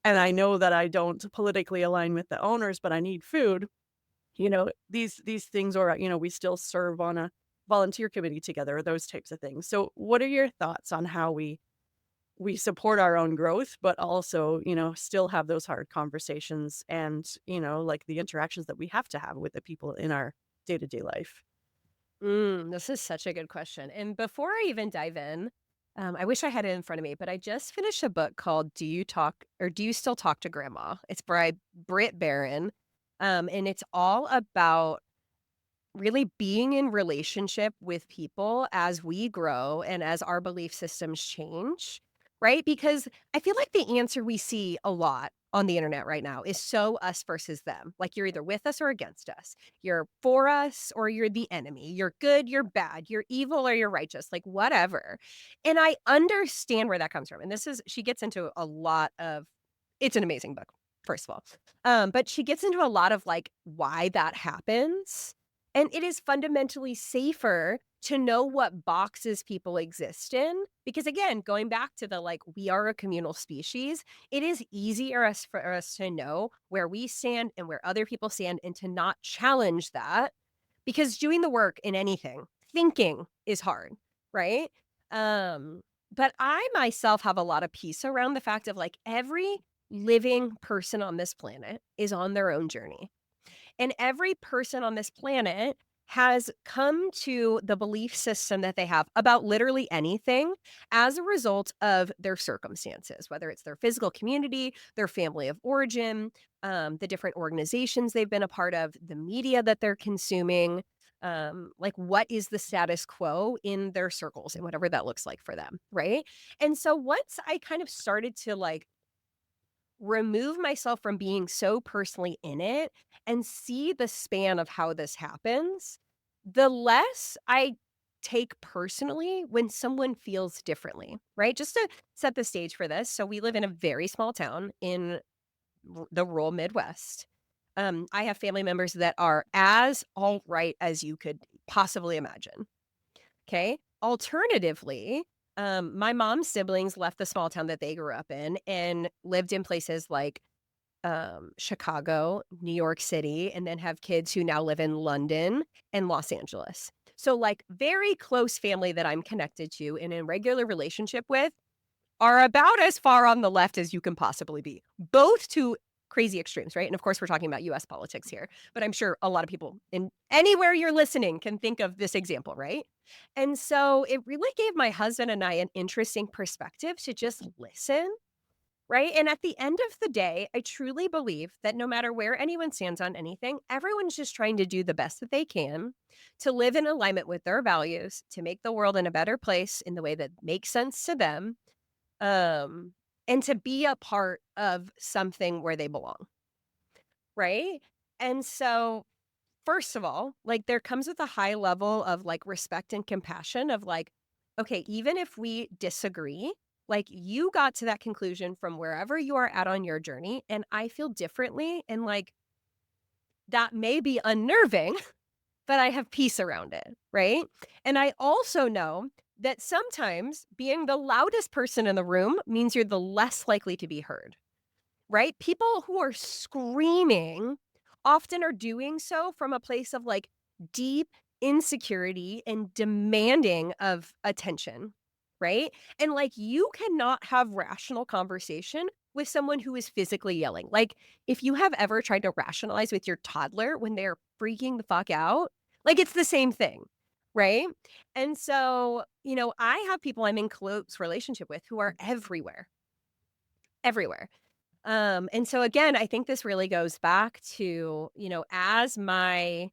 [SPEAKER 3] and I know that I don't politically align with the owners, but I need food, these things, or, we still serve on a volunteer committee together, or those types of things. So what are your thoughts on how we support our own growth, but also, still have those hard conversations and, like the interactions that we have to have with the people in our day-to-day life?
[SPEAKER 4] This is such a good question. And before I even dive in, I wish I had it in front of me, but I just finished a book called Do You Still Talk to Grandma? It's by Britt Barron. And it's all about really being in relationship with people as we grow and as our belief systems change, right? Because I feel like the answer we see a lot on the internet right now is so us versus them. Like, you're either with us or against us. You're for us or you're the enemy. You're good, you're bad. You're evil or you're righteous, like whatever. And I understand where that comes from. And she gets into a lot of, it's an amazing book, first of all. But she gets into a lot of like why that happens. And it is fundamentally safer to know what boxes people exist in. Because again, going back to the like, we are a communal species, it is easier for us to know where we stand and where other people stand, and to not challenge that. Because doing the work in anything, thinking, is hard, right? But I myself have a lot of peace around the fact of like, every living person on this planet is on their own journey. And every person on this planet has come to the belief system that they have about literally anything as a result of their circumstances, whether it's their physical community, their family of origin, the different organizations they've been a part of, the media that they're consuming, like what is the status quo in their circles and whatever that looks like for them, right? And so once I kind of started to like remove myself from being so personally in it and see the span of how this happens, the less I take personally when someone feels differently, right? Just to set the stage for this. So we live in a very small town in the rural Midwest. I have family members that are as alt-right as you could possibly imagine. Okay. Alternatively, my mom's siblings left the small town that they grew up in and lived in places like Chicago, New York City, and then have kids who now live in London and Los Angeles. So, like, very close family that I'm connected to and in regular relationship with are about as far on the left as you can possibly be, both to crazy extremes, right? And of course, we're talking about US politics here, but I'm sure a lot of people in anywhere you're listening can think of this example, right? And so it really gave my husband and I an interesting perspective to just listen, right? And at the end of the day, I truly believe that no matter where anyone stands on anything, everyone's just trying to do the best that they can to live in alignment with their values, to make the world in a better place in the way that makes sense to them, um, and to be a part of something where they belong, right? And so, first of all, like there comes with a high level of like respect and compassion of like, okay, even if we disagree, like you got to that conclusion from wherever you are at on your journey, and I feel differently, and like that may be unnerving, but I have peace around it, right? And I also know that sometimes being the loudest person in the room means you're the less likely to be heard, right? People who are screaming often are doing so from a place of like deep insecurity and demanding of attention, right? And like you cannot have rational conversation with someone who is physically yelling. Like if you have ever tried to rationalize with your toddler when they're freaking the fuck out, like it's the same thing, right? And so, I have people I'm in close relationship with who are everywhere, everywhere. And so again, I think this really goes back to, as my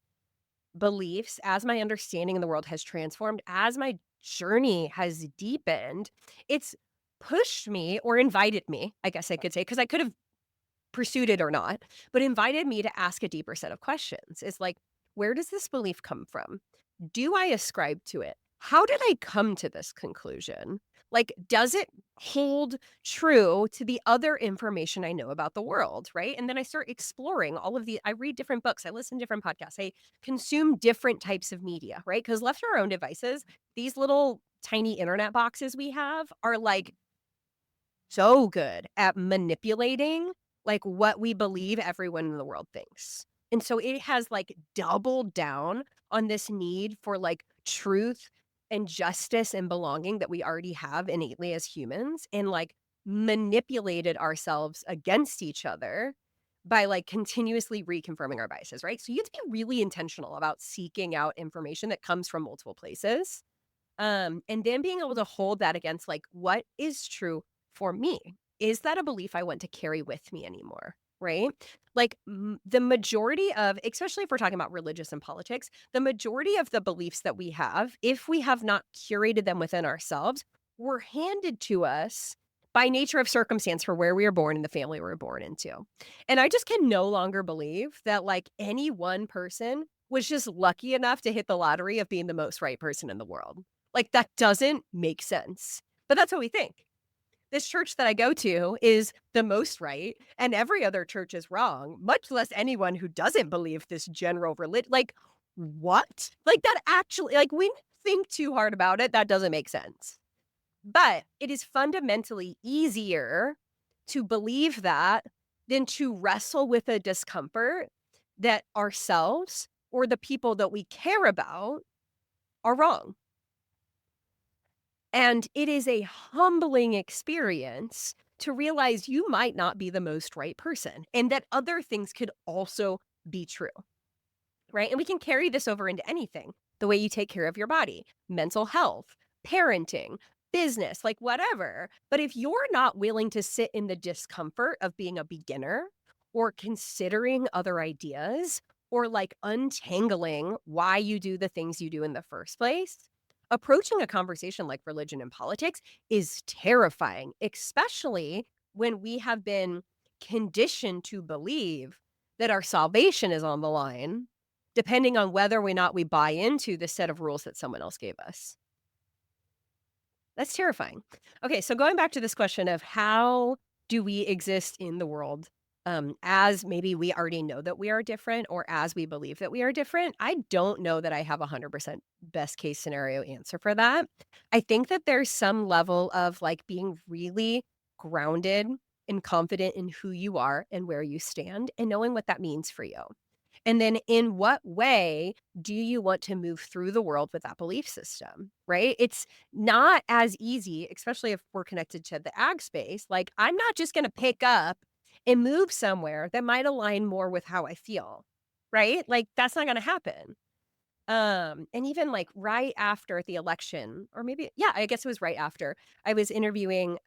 [SPEAKER 4] beliefs, as my understanding of the world has transformed, as my journey has deepened, it's pushed me or invited me, I guess I could say, because I could have pursued it or not, but invited me to ask a deeper set of questions. It's like, where does this belief come from? Do I ascribe to it? How did I come to this conclusion? Like, does it hold true to the other information I know about the world, right? And then I start exploring all of I read different books, I listen to different podcasts, I consume different types of media, right? Because left to our own devices, these little tiny internet boxes we have are like so good at manipulating like what we believe everyone in the world thinks. And so it has like doubled down on this need for like truth and justice and belonging that we already have innately as humans, and like manipulated ourselves against each other by like continuously reconfirming our biases, right? So you have to be really intentional about seeking out information that comes from multiple places. And then being able to hold that against like what is true for me. Is that a belief I want to carry with me anymore? Right? Like the majority of, especially if we're talking about religious and politics, the majority of the beliefs that we have, if we have not curated them within ourselves, were handed to us by nature of circumstance for where we were born and the family we were born into. And I just can no longer believe that like any one person was just lucky enough to hit the lottery of being the most right person in the world. Like that doesn't make sense. But that's what we think. This church that I go to is the most right, and every other church is wrong, much less anyone who doesn't believe this general religion. Like, what? Like, that actually, like, we think too hard about it. That doesn't make sense. But it is fundamentally easier to believe that than to wrestle with a discomfort that ourselves or the people that we care about are wrong. And it is a humbling experience to realize you might not be the most right person and that other things could also be true, right? And we can carry this over into anything, the way you take care of your body, mental health, parenting, business, like whatever. But if you're not willing to sit in the discomfort of being a beginner or considering other ideas or like untangling why you do the things you do in the first place, approaching a conversation like religion and politics is terrifying, especially when we have been conditioned to believe that our salvation is on the line depending on whether or not we buy into the set of rules that someone else gave us. That's terrifying. Okay, so going back to this question of how do we exist in the world as maybe we already know that we are different or as we believe that we are different, I don't know that I have a 100% best case scenario answer for that. I think that there's some level of like being really grounded and confident in who you are and where you stand and knowing what that means for you. And then in what way do you want to move through the world with that belief system, right? It's not as easy, especially if we're connected to the ag space. Like, I'm not just going to pick up and move somewhere that might align more with how I feel, right? Like, that's not going to happen. And even like right after the election, or maybe, yeah, I guess it was right after, I was interviewing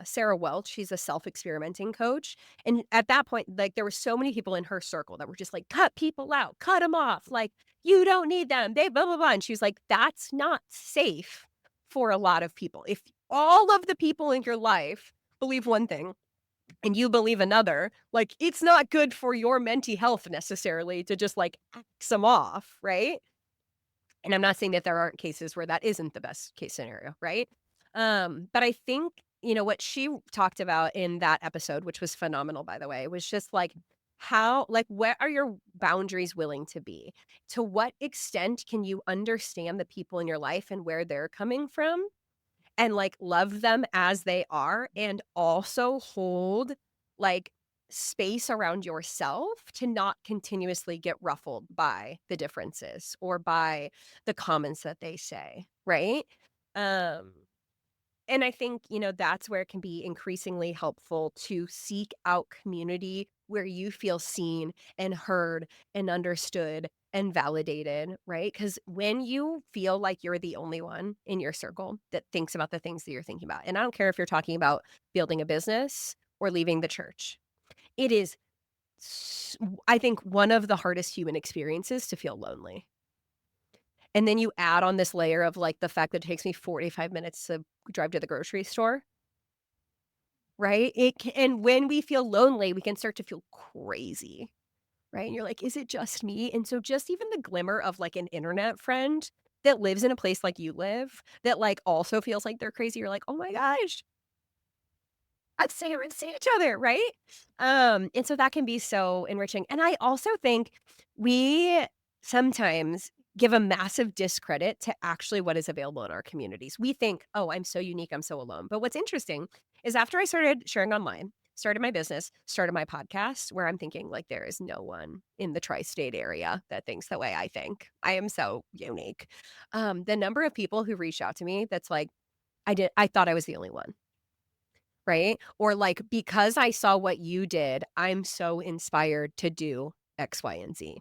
[SPEAKER 4] Sarah Welch. She's a self-experimenting coach. And at that point, like there were so many people in her circle that were just like, cut people out, cut them off. Like, you don't need them. They blah, blah, blah. And she was like, that's not safe for a lot of people. If all of the people in your life believe one thing and you believe another, like it's not good for your mental health necessarily to just like axe them off, right? And I'm not saying that there aren't cases where that isn't the best case scenario, right? But I think, what she talked about in that episode, which was phenomenal, by the way, was just like what are your boundaries willing to be? To what extent can you understand the people in your life and where they're coming from and like love them as they are and also hold like space around yourself to not continuously get ruffled by the differences or by the comments that they say, right? Um and I think, that's where it can be increasingly helpful to seek out community where you feel seen and heard and understood and validated, right? Because when you feel like you're the only one in your circle that thinks about the things that you're thinking about, and I don't care if you're talking about building a business or leaving the church, it is, I think, one of the hardest human experiences to feel lonely. And then you add on this layer of like the fact that it takes me 45 minutes to drive to the grocery store, right? And when we feel lonely, we can start to feel crazy, right? And you're like, is it just me? And so just even the glimmer of like an internet friend that lives in a place like you live that like also feels like they're crazy, you're like, oh my gosh, let's see each other, right? And so that can be so enriching. And I also think we sometimes give a massive discredit to actually what is available in our communities. We think, oh, I'm so unique, I'm so alone. But what's interesting is after I started sharing online, started my business, started my podcast, where I'm thinking like there is no one in the tri-state area that thinks the way I think. I am so unique. The number of people who reached out to me that's like, I thought I was the only one. Right? Or like, because I saw what you did, I'm so inspired to do X, Y, and Z.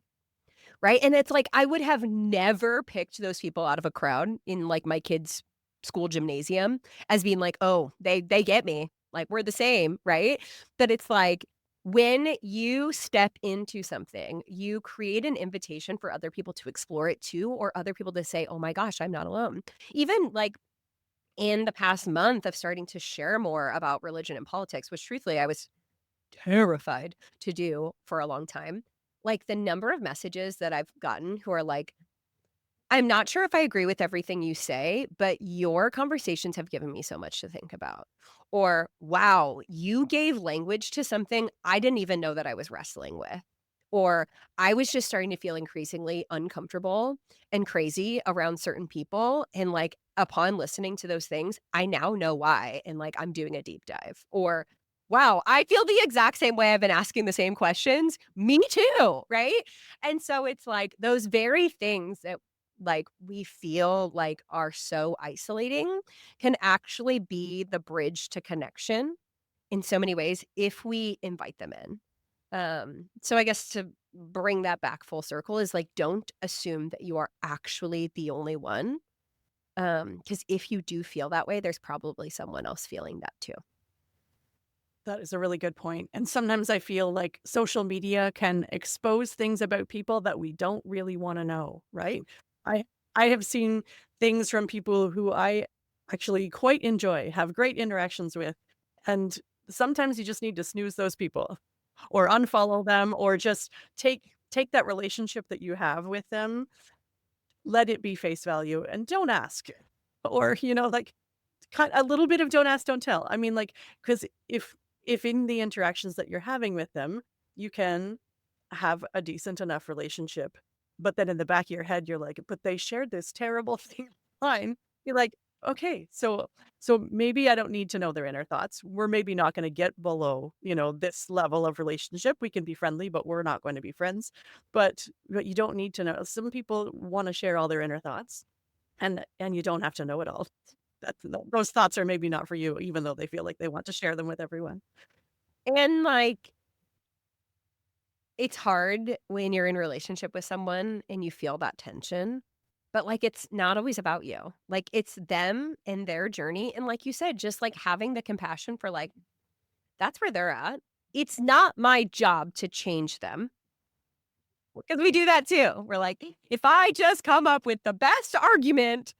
[SPEAKER 4] Right? And it's like, I would have never picked those people out of a crowd in like my kids' school gymnasium as being like, oh, they get me. Like, we're the same. Right? But it's like, when you step into something, you create an invitation for other people to explore it too, or other people to say, oh my gosh, I'm not alone. Even like, in the past month of starting to share more about religion and politics, which truthfully I was terrified to do for a long time. Like the number of messages that I've gotten who are like, I'm not sure if I agree with everything you say, but your conversations have given me so much to think about. Or, wow, you gave language to something I didn't even know that I was wrestling with. Or I was just starting to feel increasingly uncomfortable and crazy around certain people. And like upon listening to those things, I now know why. And like I'm doing a deep dive. Or wow, I feel the exact same way. I've been asking the same questions. Me too. Right. And so it's like those very things that like we feel like are so isolating can actually be the bridge to connection in so many ways if we invite them in. So I guess to bring that back full circle is like, don't assume that you are actually the only one. Because if you do feel that way, there's probably someone else feeling that too.
[SPEAKER 3] That is a really good point. And sometimes I feel like social media can expose things about people that we don't really want to know, right? I have seen things from people who I actually quite enjoy, have great interactions with, and sometimes you just need to snooze those people. or unfollow them, or just take that relationship that you have with them, let it be face value and don't ask. Or, like, cut a little bit of don't ask, don't tell. I mean, like, because if in the interactions that you're having with them, you can have a decent enough relationship, but then in the back of your head, you're like, but they shared this terrible thing online. You're like, okay, so maybe I don't need to know their inner thoughts. We're maybe not going to get below, this level of relationship. We can be friendly, but we're not going to be friends. But you don't need to know. Some people want to share all their inner thoughts, and you don't have to know it all. Those thoughts are maybe not for you, even though they feel like they want to share them with everyone.
[SPEAKER 4] And like, it's hard when you're in a relationship with someone and you feel that tension, but like, it's not always about you. Like, it's them and their journey. And like you said, just like having the compassion for like, that's where they're at. It's not my job to change them, because we do that too. We're like, if I just come up with the best argument,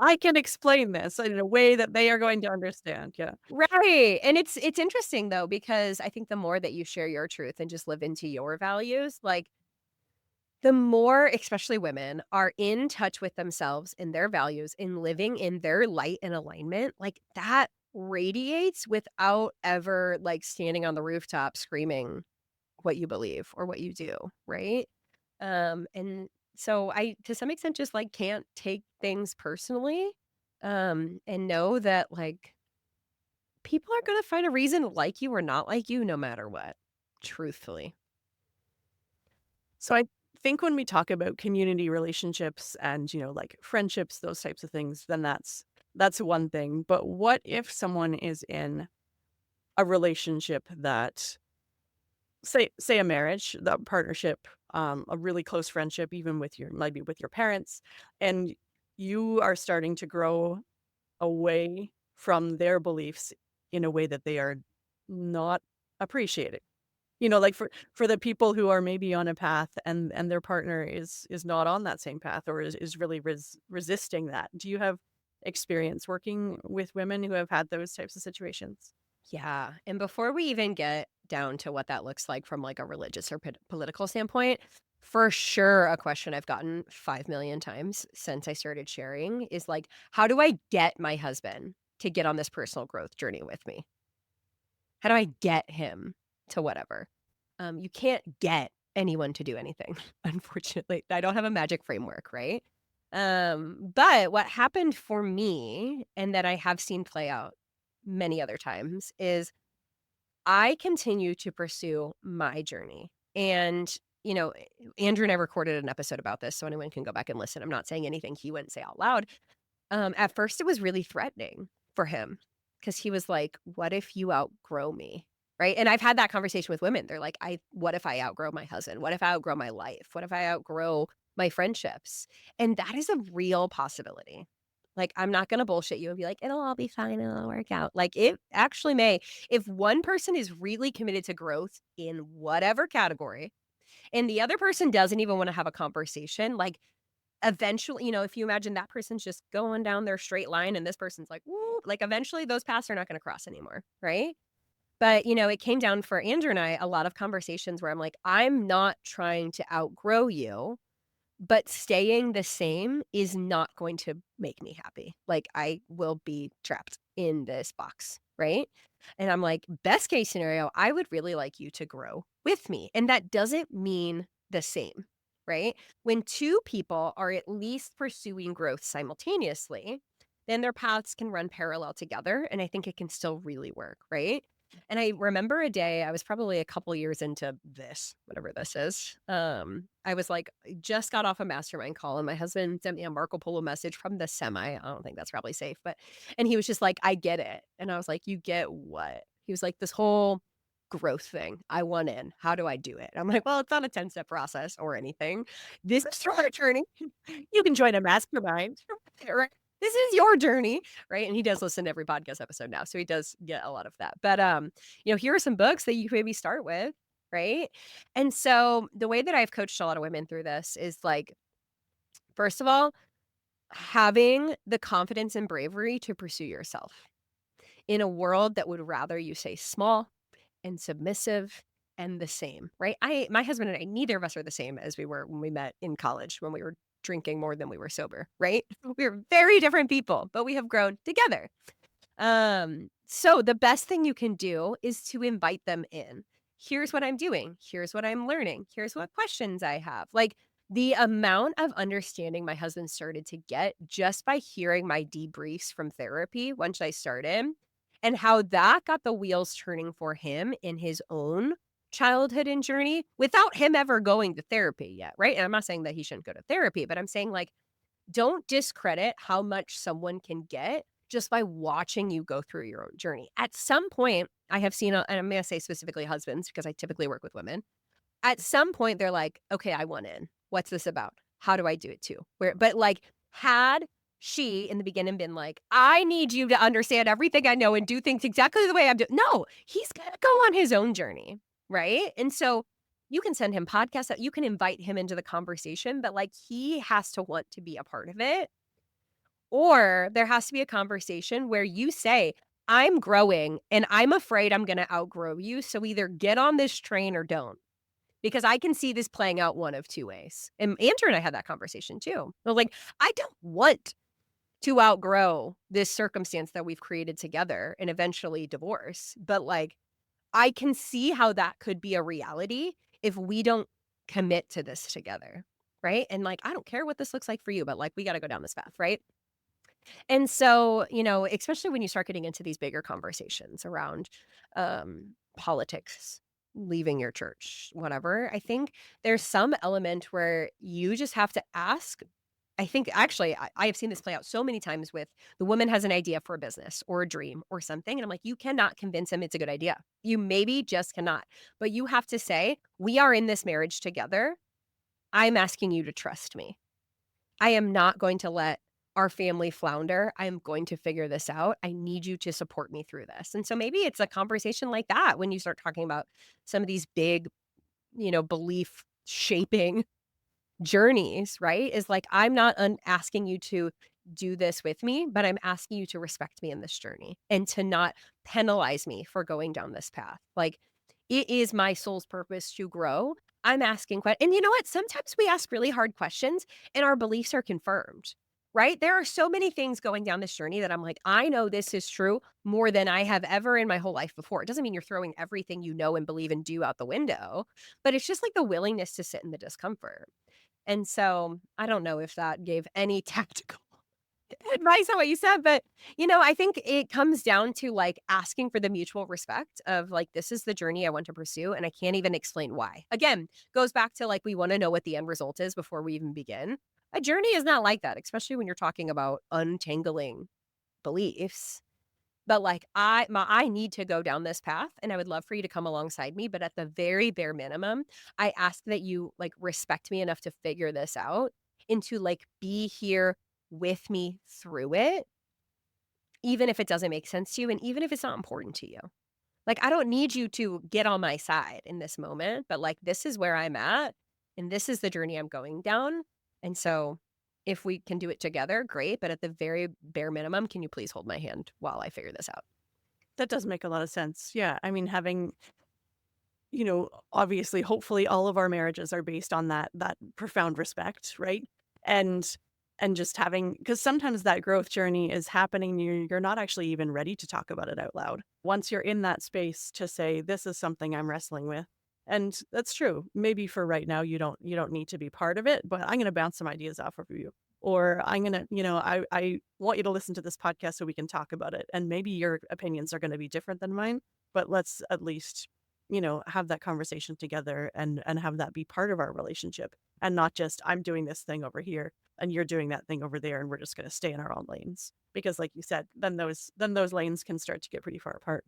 [SPEAKER 3] I can explain this in a way that they are going to understand. Yeah.
[SPEAKER 4] right. And it's interesting though, because I think the more that you share your truth and just live into your values, like the more, especially women, are in touch with themselves and their values and living in their light and alignment, like that radiates without ever like standing on the rooftop screaming what you believe or what you do, right? And so I, to some extent, just like can't take things personally, and know that like people are going to find a reason to like you or not like you no matter what, truthfully.
[SPEAKER 3] So I think when we talk about community relationships and, like friendships, those types of things, then that's one thing. But what if someone is in a relationship that say a marriage, the partnership, a really close friendship, even maybe with your parents, and you are starting to grow away from their beliefs in a way that they are not appreciating. Like for the people who are maybe on a path and their partner is not on that same path, or is really resisting that. Do you have experience working with women who have had those types of situations?
[SPEAKER 4] Yeah. And before we even get down to what that looks like from like a religious or political standpoint, for sure, a question I've gotten 5 million times since I started sharing is like, how do I get my husband to get on this personal growth journey with me? How do I get him to whatever? You can't get anyone to do anything, unfortunately. I don't have a magic framework, right? But what happened for me, and that I have seen play out many other times, is I continue to pursue my journey. And, Andrew and I recorded an episode about this, so anyone can go back and listen. I'm not saying anything he wouldn't say out loud. At first, it was really threatening for him because he was like, what if you outgrow me? Right. And I've had that conversation with women. They're like, what if I outgrow my husband? What if I outgrow my life? What if I outgrow my friendships? And that is a real possibility. Like, I'm not going to bullshit you and be like, it'll all be fine. It'll all work out. Like, it actually may. If one person is really committed to growth in whatever category and the other person doesn't even want to have a conversation, like, eventually, if you imagine that person's just going down their straight line and this person's like, woo, like eventually those paths are not going to cross anymore. Right. But, it came down for Andrew and I a lot of conversations where I'm like, I'm not trying to outgrow you, but staying the same is not going to make me happy. Like, I will be trapped in this box. Right. And I'm like, best case scenario, I would really like you to grow with me. And that doesn't mean the same. Right. When two people are at least pursuing growth simultaneously, then their paths can run parallel together. And I think it can still really work. Right. And I remember a day, I was probably a couple years into this, whatever this is. I was like, just got off a mastermind call and my husband sent me a Marco Polo message from the semi. I don't think that's probably safe, and he was just like, I get it. And I was like, you get what? He was like, this whole growth thing. I want in. How do I do it? I'm like, well, it's not a 10-step process or anything. This is your journey.
[SPEAKER 3] You can join a mastermind.
[SPEAKER 4] Right? This is your journey, right? And he does listen to every podcast episode now, so he does get a lot of that. But here are some books that you could maybe start with, right? And so the way that I've coached a lot of women through this is like, first of all, having the confidence and bravery to pursue yourself in a world that would rather you stay small, and submissive and the same, right? My husband and I, neither of us are the same as we were when we met in college, when we were drinking more than we were sober, right? We're very different people, but we have grown together. So the best thing you can do is to invite them in. Here's what I'm doing. Here's what I'm learning. Here's what questions I have. Like, the amount of understanding my husband started to get just by hearing my debriefs from therapy once I started, and how that got the wheels turning for him in his own childhood and journey without him ever going to therapy yet, right? And I'm not saying that he shouldn't go to therapy, but I'm saying, like, don't discredit how much someone can get just by watching you go through your own journey. At some point, I have seen, and I'm going to say specifically husbands because I typically work with women. At some point, they're like, okay, I want in. What's this about? How do I do it too? But like, had she in the beginning been like, I need you to understand everything I know and do things exactly the way I'm doing. No, he's going to go on his own journey, right? And so you can send him podcasts, you can invite him into the conversation, but like, he has to want to be a part of it. Or there has to be a conversation where you say, I'm growing and I'm afraid I'm going to outgrow you. So either get on this train or don't. Because I can see this playing out one of two ways. And Andrew and I had that conversation too. I was like, I don't want to outgrow this circumstance that we've created together and eventually divorce. But like, I can see how that could be a reality if we don't commit to this together, right? And like, I don't care what this looks like for you, but like, we got to go down this path, right? And so, especially when you start getting into these bigger conversations around politics, leaving your church, whatever, I think there's some element where you just have to ask. I think actually I have seen this play out so many times with the woman has an idea for a business or a dream or something. And I'm like, you cannot convince him it's a good idea. You maybe just cannot. But you have to say, we are in this marriage together. I'm asking you to trust me. I am not going to let our family flounder. I'm going to figure this out. I need you to support me through this. And so maybe it's a conversation like that when you start talking about some of these big, belief shaping journeys, right? Is like, I'm not asking you to do this with me, but I'm asking you to respect me in this journey and to not penalize me for going down this path. Like, it is my soul's purpose to grow. I'm asking questions. And you know what? Sometimes we ask really hard questions and our beliefs are confirmed. Right? There are so many things going down this journey that I'm like, I know this is true more than I have ever in my whole life before. It doesn't mean you're throwing everything you know and believe and do out the window, but it's just like the willingness to sit in the discomfort. And so I don't know if that gave any tactical advice on what you said, but I think it comes down to like asking for the mutual respect of like, this is the journey I want to pursue. And I can't even explain why. Again, goes back to like, we want to know what the end result is before we even begin. A journey is not like that, especially when you're talking about untangling beliefs. But like, I need to go down this path and I would love for you to come alongside me. But at the very bare minimum, I ask that you like respect me enough to figure this out and to like be here with me through it, even if it doesn't make sense to you and even if it's not important to you. Like, I don't need you to get on my side in this moment, but like, this is where I'm at and this is the journey I'm going down. And so if we can do it together, great. But at the very bare minimum, can you please hold my hand while I figure this out?
[SPEAKER 3] That does make a lot of sense. Yeah. I mean, having, obviously, hopefully all of our marriages are based on that profound respect, right? And just having, because sometimes that growth journey is happening, you're not actually even ready to talk about it out loud. Once you're in that space to say, this is something I'm wrestling with. And that's true. Maybe for right now, you don't need to be part of it, but I'm going to bounce some ideas off of you. Or I'm going to, I want you to listen to this podcast so we can talk about it. And maybe your opinions are going to be different than mine, but let's at least, have that conversation together and have that be part of our relationship and not just I'm doing this thing over here and you're doing that thing over there and we're just going to stay in our own lanes. Because like you said, then those lanes can start to get pretty far apart.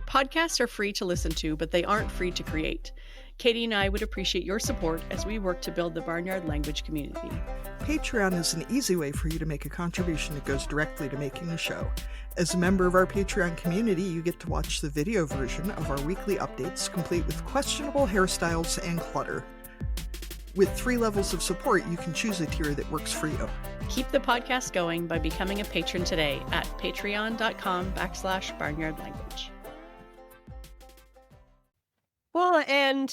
[SPEAKER 1] Podcasts are free to listen to, but they aren't free to create. Katie and I would appreciate your support as we work to build the Barnyard Language community.
[SPEAKER 2] Patreon is an easy way for you to make a contribution that goes directly to making the show. As a member of our Patreon community, you get to watch the video version of our weekly updates, complete with questionable hairstyles and clutter. With 3 levels of support, you can choose a tier that works for you.
[SPEAKER 1] Keep the podcast going by becoming a patron today at patreon.com/barnyardlanguage.
[SPEAKER 4] Well, and,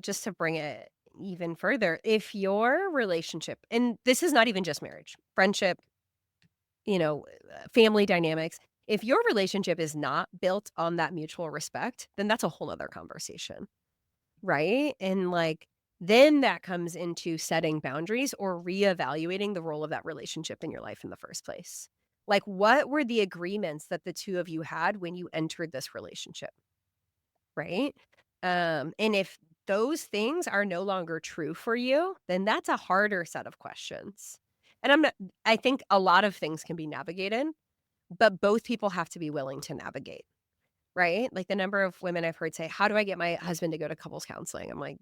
[SPEAKER 4] just to bring it even further, if your relationship, and this is not even just marriage, friendship, family dynamics, if your relationship is not built on that mutual respect, then that's a whole other conversation, right? And then that comes into setting boundaries or reevaluating the role of that relationship in your life in the first place. Like, what were the agreements that the two of you had when you entered this relationship? Right? And if those things are no longer true for you, then that's a harder set of questions. And I think a lot of things can be navigated, but both people have to be willing to navigate, right? Like the number of women I've heard say, "How do I get my husband to go to couples counseling?" I'm like,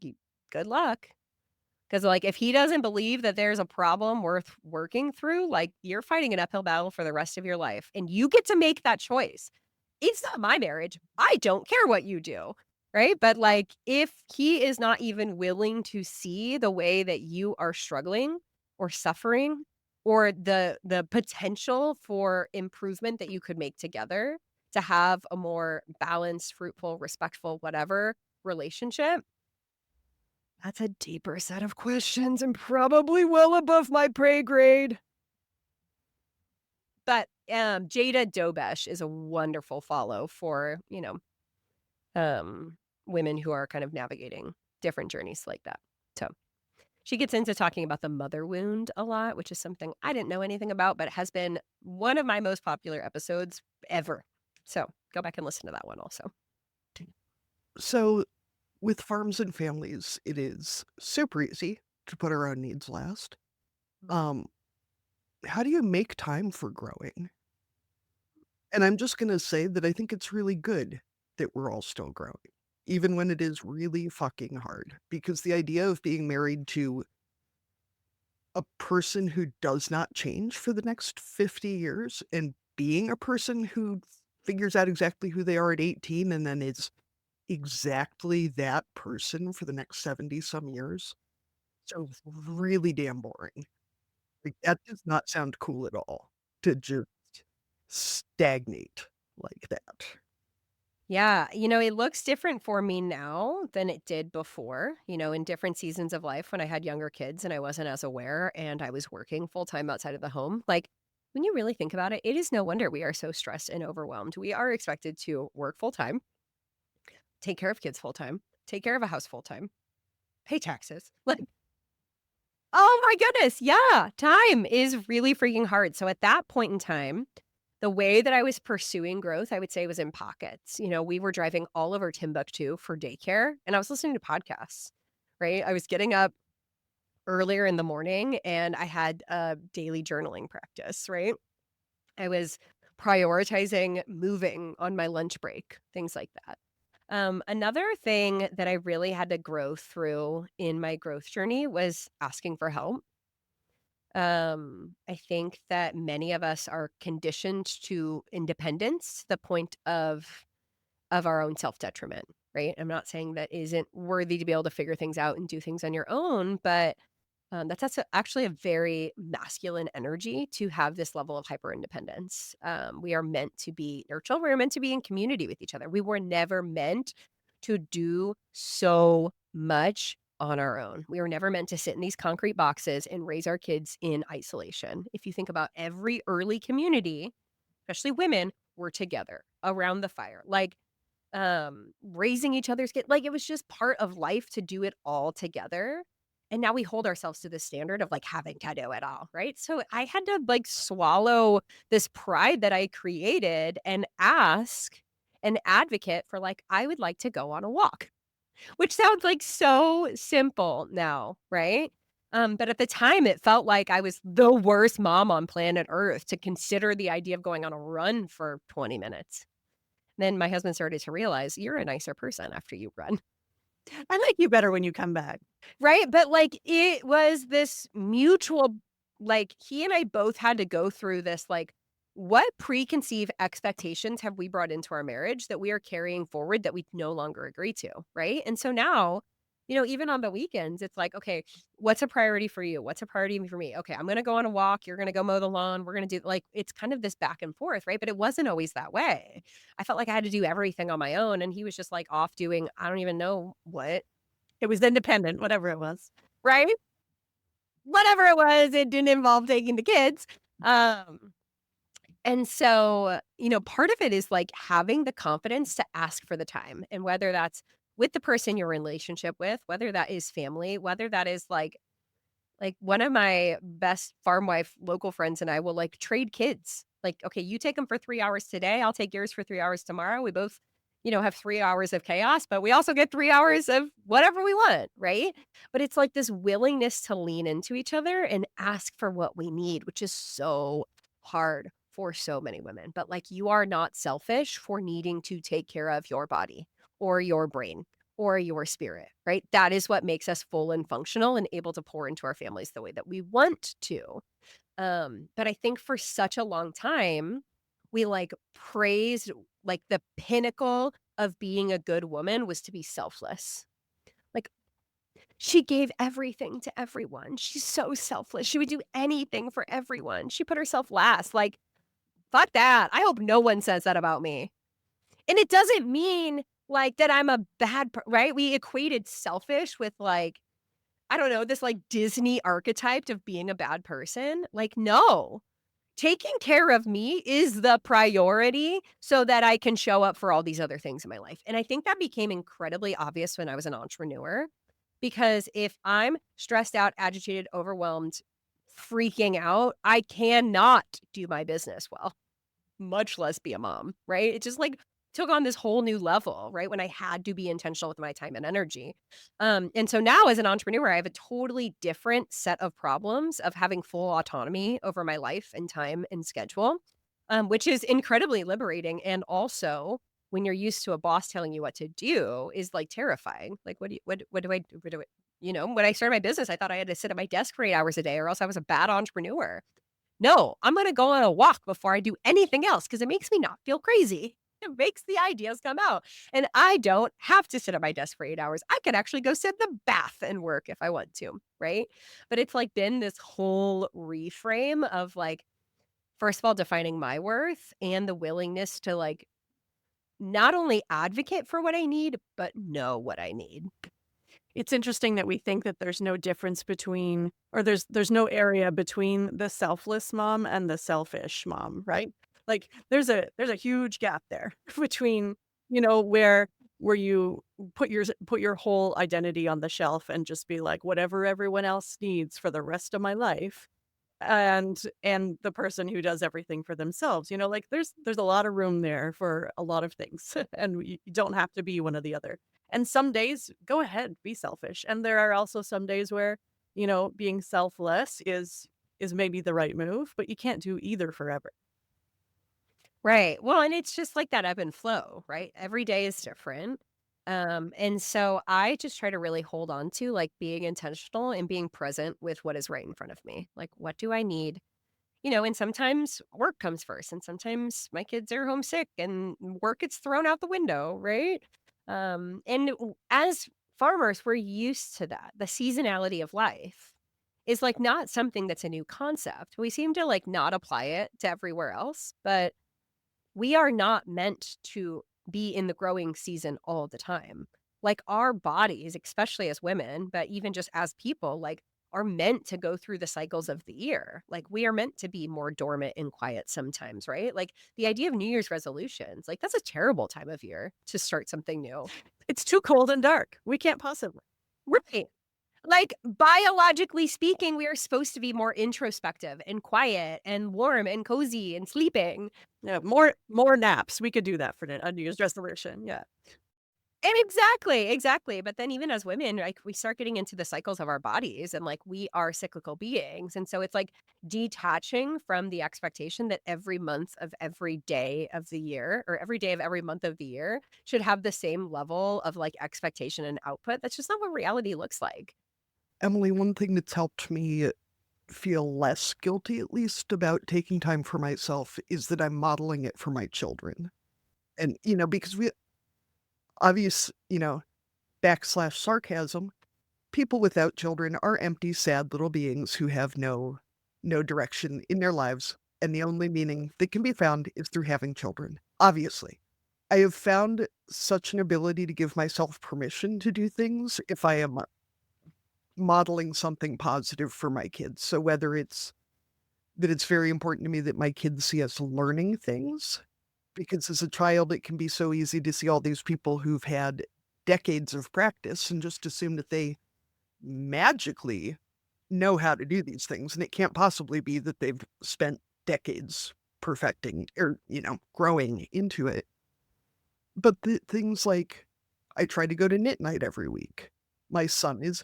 [SPEAKER 4] Good luck." Because, if he doesn't believe that there's a problem worth working through, you're fighting an uphill battle for the rest of your life. And you get to make that choice. It's not my marriage. I don't care what you do. Right. But, if he is not even willing to see the way that you are struggling or suffering or the potential for improvement that you could make together to have a more balanced, fruitful, respectful, whatever relationship, that's a deeper set of questions and probably well above my pay grade. But, Jada Dobesh is a wonderful follow for, women who are kind of navigating different journeys like that. So, she gets into talking about the mother wound a lot, which is something I didn't know anything about, but has been one of my most popular episodes ever. So, go back and listen to that one also.
[SPEAKER 2] So, with farms and families, it is super easy to put our own needs last. Um, how do you make time for growing? And I'm just gonna say that I think it's really good that we're all still growing, even when it is really fucking hard, because the idea of being married to a person who does not change for the next 50 years and being a person who figures out exactly who they are at 18 and then is exactly that person for the next 70 some years. So really damn boring. Like, that does not sound cool at all to just stagnate like that.
[SPEAKER 4] Yeah, it looks different for me now than it did before, in different seasons of life when I had younger kids and I wasn't as aware and I was working full time outside of the home. When you really think about it, it is no wonder we are so stressed and overwhelmed. We are expected to work full time, take care of kids full time, take care of a house full time, pay taxes. Oh my goodness. Yeah. Time is really freaking hard. So at that point in time, the way that I was pursuing growth, I would say was in pockets. We were driving all over Timbuktu for daycare and I was listening to podcasts, right? I was getting up earlier in the morning and I had a daily journaling practice, right? I was prioritizing moving on my lunch break, things like that. Another thing that I really had to grow through in my growth journey was asking for help. I think that many of us are conditioned to independence to the point of our own self-detriment, right? I'm not saying that isn't worthy to be able to figure things out and do things on your own, but actually a very masculine energy to have this level of hyper independence. We are meant to be nurtured. We're meant to be in community with each other. We were never meant to do so much on our own. We were never meant to sit in these concrete boxes and raise our kids in isolation. If you think about every early community, especially women, were together around the fire, raising each other's kids. It was just part of life to do it all together. And now we hold ourselves to the standard of having to do it all, right? So I had to swallow this pride that I created and ask an advocate for I would like to go on a walk, which sounds so simple now, right? But at the time, it felt like I was the worst mom on planet Earth to consider the idea of going on a run for 20 minutes. Then my husband started to realize you're a nicer person after you run.
[SPEAKER 3] I like you better when you come back.
[SPEAKER 4] Right? But it was this mutual, he and I both had to go through this, what preconceived expectations have we brought into our marriage that we are carrying forward that we no longer agree to? Right. And so now Even on the weekends, it's like, okay, what's a priority for you? What's a priority for me? Okay, I'm going to go on a walk. You're going to go mow the lawn. We're going to do like, it's kind of this back and forth, right? But it wasn't always that way. I felt like I had to do everything on my own. And he was just like off doing, I don't even know what,
[SPEAKER 3] It was independent, whatever it was.
[SPEAKER 4] right? Whatever it was, it didn't involve taking the kids. And so, part of it is like having the confidence to ask for the time. And whether that's with the person you're in relationship with, whether that is family, whether that is like one of my best farm wife local friends and I will like trade kids. Like, okay, you take them for 3 hours today. I'll take yours for 3 hours tomorrow. We both, have 3 hours of chaos, but we also get 3 hours of whatever we want, right? But it's like this willingness to lean into each other and ask for what we need, which is so hard for so many women. But like, you are not selfish for needing to take care of your body or your brain or your spirit, right? That is what makes us full and functional and able to pour into our families the way that we want to. But I think for such a long time, we like praised like the pinnacle of being a good woman was to be selfless. Like she gave everything to everyone. She's so selfless. She would do anything for everyone. She put herself last. Like, fuck that. I hope no one says that about me. And it doesn't mean like that I'm a right? We equated selfish with like, I don't know, this like Disney archetype of being a bad person. Like, no, taking care of me is the priority so that I can show up for all these other things in my life. And I think that became incredibly obvious when I was an entrepreneur, because if I'm stressed out, agitated, overwhelmed, freaking out, I cannot do my business well, much less be a mom, right? It just like took on this whole new level, right? When I had to be intentional with my time and energy. And so now as an entrepreneur, I have a totally different set of problems of having full autonomy over my life and time and schedule, which is incredibly liberating. And also when you're used to a boss telling you what to do is like terrifying. Like, what do I do? When I started my business, I thought I had to sit at my desk for 8 hours a day or else I was a bad entrepreneur. No, I'm going to go on a walk before I do anything else because it makes me not feel crazy. It makes the ideas come out. And I don't have to sit at my desk for 8 hours. I can actually go sit in the bath and work if I want to, right? But it's like been this whole reframe of like, first of all, defining my worth and the willingness to like not only advocate for what I need, but know what I need.
[SPEAKER 3] It's interesting that we think that there's no difference between, or there's no area between the selfless mom and the selfish mom, right? Like there's a huge gap there between, where you put your whole identity on the shelf and just be like whatever everyone else needs for the rest of my life, and the person who does everything for themselves. Like there's a lot of room there for a lot of things, and you don't have to be one or the other. And some days, go ahead, be selfish. And there are also some days where, being selfless is maybe the right move, but you can't do either forever.
[SPEAKER 4] Right. Well, and it's just like that ebb and flow, right? Every day is different. And so I just try to really hold on to like being intentional and being present with what is right in front of me. Like, what do I need? And sometimes work comes first, and sometimes my kids are homesick and work gets thrown out the window, right? As farmers, we're used to that. The seasonality of life is like not something that's a new concept. We seem to like not apply it to everywhere else, but we are not meant to be in the growing season all the time. Like our bodies, especially as women, but even just as people, like are meant to go through the cycles of the year. Like we are meant to be more dormant and quiet sometimes, right? Like the idea of New Year's resolutions, like that's a terrible time of year to start something new.
[SPEAKER 3] It's too cold and dark. We can't possibly.
[SPEAKER 4] Right. Like biologically speaking, we are supposed to be more introspective and quiet and warm and cozy and sleeping.
[SPEAKER 3] Yeah, more naps. We could do that for a New Year's resolution. Yeah.
[SPEAKER 4] And exactly. But then even as women, like we start getting into the cycles of our bodies and like we are cyclical beings. And so it's like detaching from the expectation that every month of every day of the year or every day of every month of the year should have the same level of like expectation and output. That's just not what reality looks like.
[SPEAKER 2] Emily, one thing that's helped me feel less guilty, at least, about taking time for myself is that I'm modeling it for my children. And, because we obvious, /sarcasm, people without children are empty, sad little beings who have no direction in their lives, and the only meaning that can be found is through having children. Obviously, I have found such an ability to give myself permission to do things if I am modeling something positive for my kids. So whether it's that it's very important to me that my kids see us learning things, because as a child, it can be so easy to see all these people who've had decades of practice and just assume that they magically know how to do these things. And it can't possibly be that they've spent decades perfecting or, growing into it. But the things like I try to go to knit night every week. My son is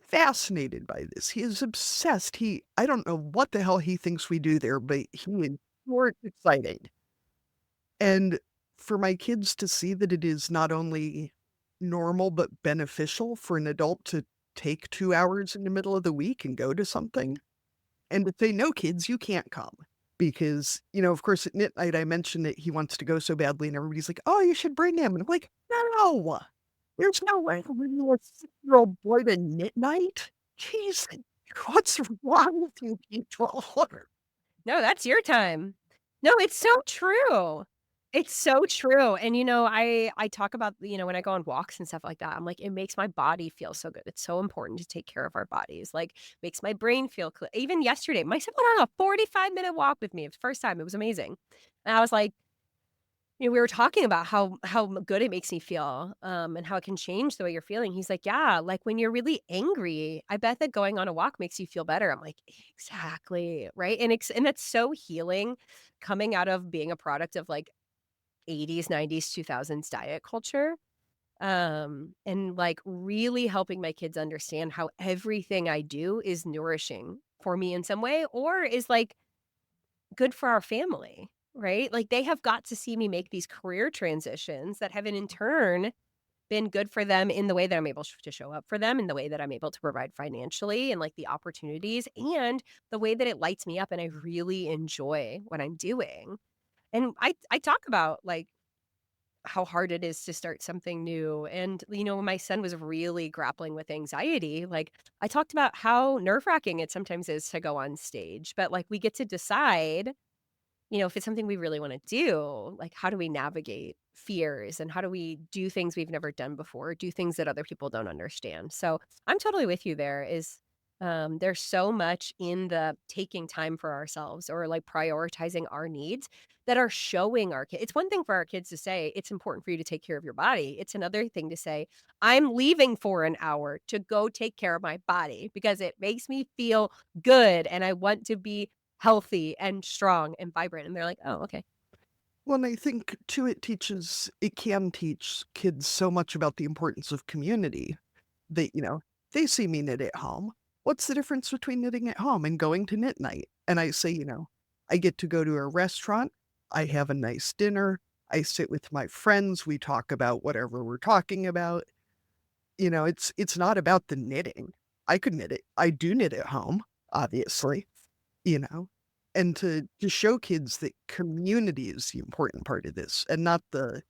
[SPEAKER 2] fascinated by this. He is obsessed. I don't know what the hell he thinks we do there, but he is more excited. And for my kids to see that it is not only normal but beneficial for an adult to take 2 hours in the middle of the week and go to something, and to say, no, kids, you can't come. Because, of course, at knit night, I mentioned that he wants to go so badly, and everybody's like, oh, you should bring him. And I'm like, no, there's no way I'm bringing a 6-year-old boy to knit night. Jeez, what's wrong with you people?
[SPEAKER 4] No, that's your time. No, it's so true. It's so true. And, I talk about, when I go on walks and stuff like that, I'm like, it makes my body feel so good. It's so important to take care of our bodies. Like, makes my brain feel clear. Even yesterday, my son went on a 45-minute walk with me. It was the first time. It was amazing. And I was like, we were talking about how good it makes me feel, and how it can change the way you're feeling. He's like, yeah, like when you're really angry, I bet that going on a walk makes you feel better. I'm like, exactly. Right. And that's so healing, coming out of being a product of like 80s, 90s, 2000s diet culture. And like really helping my kids understand how everything I do is nourishing for me in some way, or is like good for our family, right? Like they have got to see me make these career transitions that have in turn been good for them in the way that I'm able to show up for them, in the way that I'm able to provide financially and like the opportunities, and the way that it lights me up and I really enjoy what I'm doing. And I talk about like how hard it is to start something new. And, when my son was really grappling with anxiety, like I talked about how nerve-wracking it sometimes is to go on stage, but like we get to decide, if it's something we really want to do, like how do we navigate fears and how do we do things we've never done before, do things that other people don't understand. So I'm totally with you there. There's so much in the taking time for ourselves or like prioritizing our needs that are showing our kids. It's one thing for our kids to say, it's important for you to take care of your body. It's another thing to say, I'm leaving for an hour to go take care of my body because it makes me feel good and I want to be healthy and strong and vibrant. And they're like, oh, okay.
[SPEAKER 2] Well, and I think too, it can teach kids so much about the importance of community. They, they see me knit at home. What's the difference between knitting at home and going to knit night? And I say, I get to go to a restaurant. I have a nice dinner. I sit with my friends. We talk about whatever we're talking about. It's not about the knitting. I could knit it. I do knit at home, obviously, and to show kids that community is the important part of this and not the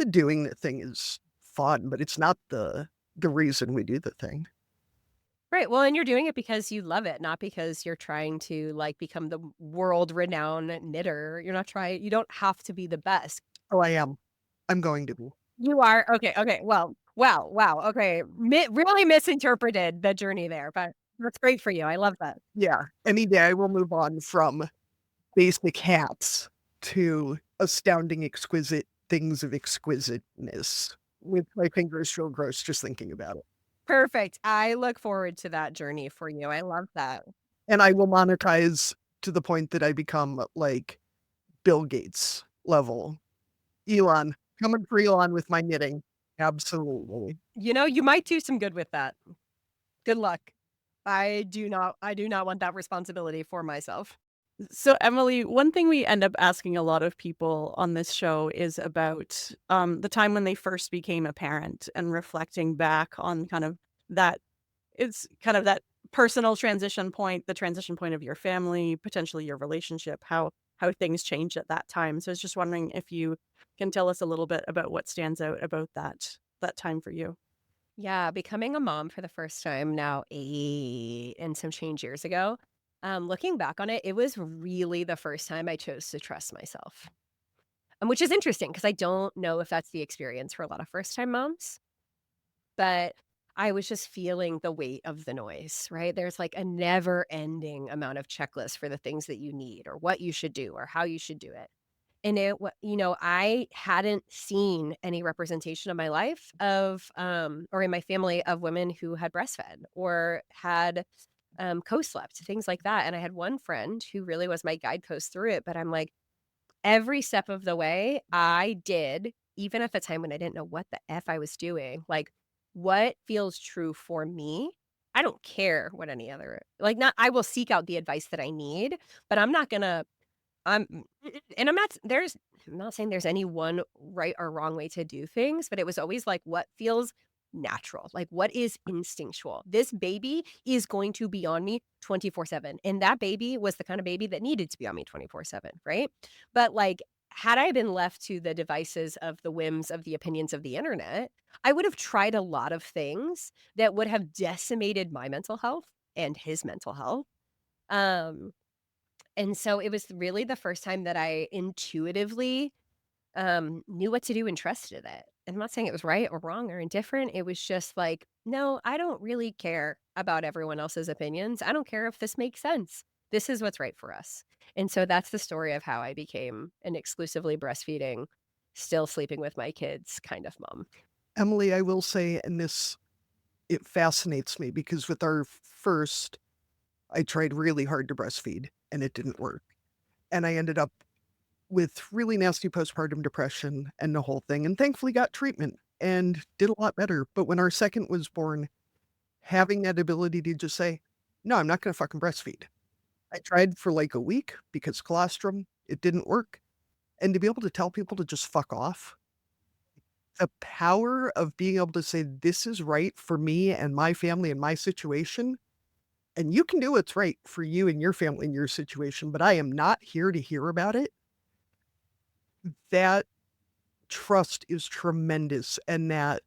[SPEAKER 2] doing the thing is fun, but it's not the reason we do the thing.
[SPEAKER 4] Right. Well, and you're doing it because you love it, not because you're trying to like become the world renowned knitter. You don't have to be the best.
[SPEAKER 2] Oh, I am. I'm going to be.
[SPEAKER 4] You are. Okay. Okay. Well, wow. Okay. Really misinterpreted the journey there, but that's great for you. I love that.
[SPEAKER 2] Yeah. Any day I will move on from basic hats to astounding, exquisite things of exquisiteness with my fingers feel gross just thinking about it.
[SPEAKER 4] Perfect. I look forward to that journey for you. I love that.
[SPEAKER 2] And I will monetize to the point that I become like Bill Gates level. Elon, coming for Elon with my knitting. Absolutely.
[SPEAKER 4] You might do some good with that. Good luck. I do not want that responsibility for myself.
[SPEAKER 3] So, Emily, one thing we end up asking a lot of people on this show is about the time when they first became a parent and reflecting back on kind of that. It's kind of that personal transition point, the transition point of your family, potentially your relationship, how things changed at that time. So I was just wondering if you can tell us a little bit about what stands out about that time for you.
[SPEAKER 4] Yeah, becoming a mom for the first time now 8 and some change years ago, looking back on it, it was really the first time I chose to trust myself, which is interesting because I don't know if that's the experience for a lot of first-time moms, but I was just feeling the weight of the noise, right? There's, like, a never-ending amount of checklists for the things that you need or what you should do or how you should do it. And I hadn't seen any representation of my life or in my family of women who had breastfed or had, co-slept, things like that, and I had one friend who really was my guidepost through it, but I'm like, every step of the way, I did, even at the time when I didn't know what the F I was doing, like, what feels true for me? I don't care what any other not I will seek out the advice that I need, but I'm not gonna and I'm not saying there's any one right or wrong way to do things, but it was always like what feels natural, like what is instinctual. This baby is going to be on me 24/7. And that baby was the kind of baby that needed to be on me 24/7, right? But like had I been left to the devices of the whims of the opinions of the internet, I would have tried a lot of things that would have decimated my mental health and his mental health. Um and so it was really the first time that I intuitively, knew what to do and trusted it. And I'm not saying it was right or wrong or indifferent. It was just like, no, I don't really care about everyone else's opinions. I don't care if this makes sense. This is what's right for us. And so that's the story of how I became an exclusively breastfeeding, still sleeping with my kids kind of mom.
[SPEAKER 2] Emily, I will say, and it fascinates me because with our first, I tried really hard to breastfeed and it didn't work. And I ended up with really nasty postpartum depression and the whole thing, and thankfully got treatment and did a lot better. But when our second was born, having that ability to just say, no, I'm not going to fucking breastfeed. I tried for like a week because colostrum, it didn't work. And to be able to tell people to just fuck off, the power of being able to say, this is right for me and my family and my situation. And you can do what's right for you and your family and your situation, but I am not here to hear about it. That trust is tremendous. And that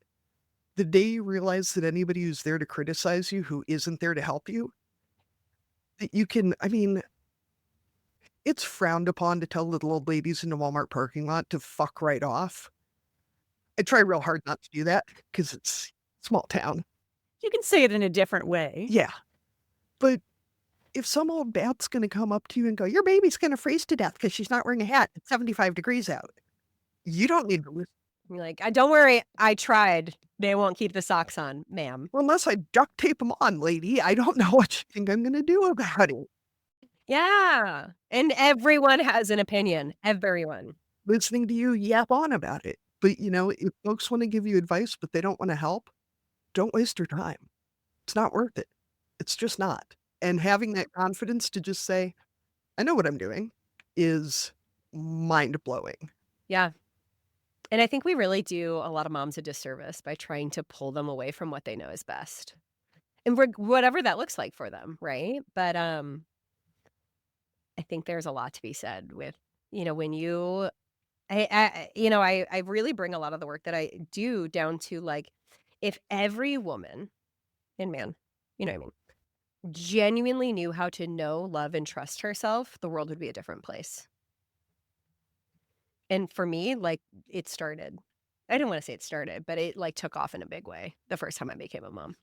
[SPEAKER 2] the day you realize that anybody who's there to criticize you, who isn't there to help you, that you can, I mean, it's frowned upon to tell little old ladies in the Walmart parking lot to fuck right off. I try real hard not to do that because it's small town.
[SPEAKER 3] You can say it in a different way.
[SPEAKER 2] Yeah. But if some old bat's going to come up to you and go, your baby's going to freeze to death because she's not wearing a hat, it's 75 degrees out, you don't need to listen.
[SPEAKER 4] You're like, don't worry, I tried. They won't keep the socks on, ma'am.
[SPEAKER 2] Well, unless I duct tape them on, lady, I don't know what you think I'm going to do about it.
[SPEAKER 4] Yeah. And everyone has an opinion. Everyone.
[SPEAKER 2] Listening to you yap on about it. But, if folks want to give you advice, but they don't want to help, don't waste your time. It's not worth it. It's just not. And having that confidence to just say, I know what I'm doing, is mind-blowing.
[SPEAKER 4] Yeah. And I think we really do a lot of moms a disservice by trying to pull them away from what they know is best. And whatever that looks like for them, right? But I think there's a lot to be said with, when you I really bring a lot of the work that I do down to like if every woman and man, you know what I mean, genuinely knew how to know, love, and trust herself, the world would be a different place. And for me, like it started. I didn't want to say it started, but it like took off in a big way the first time I became a mom.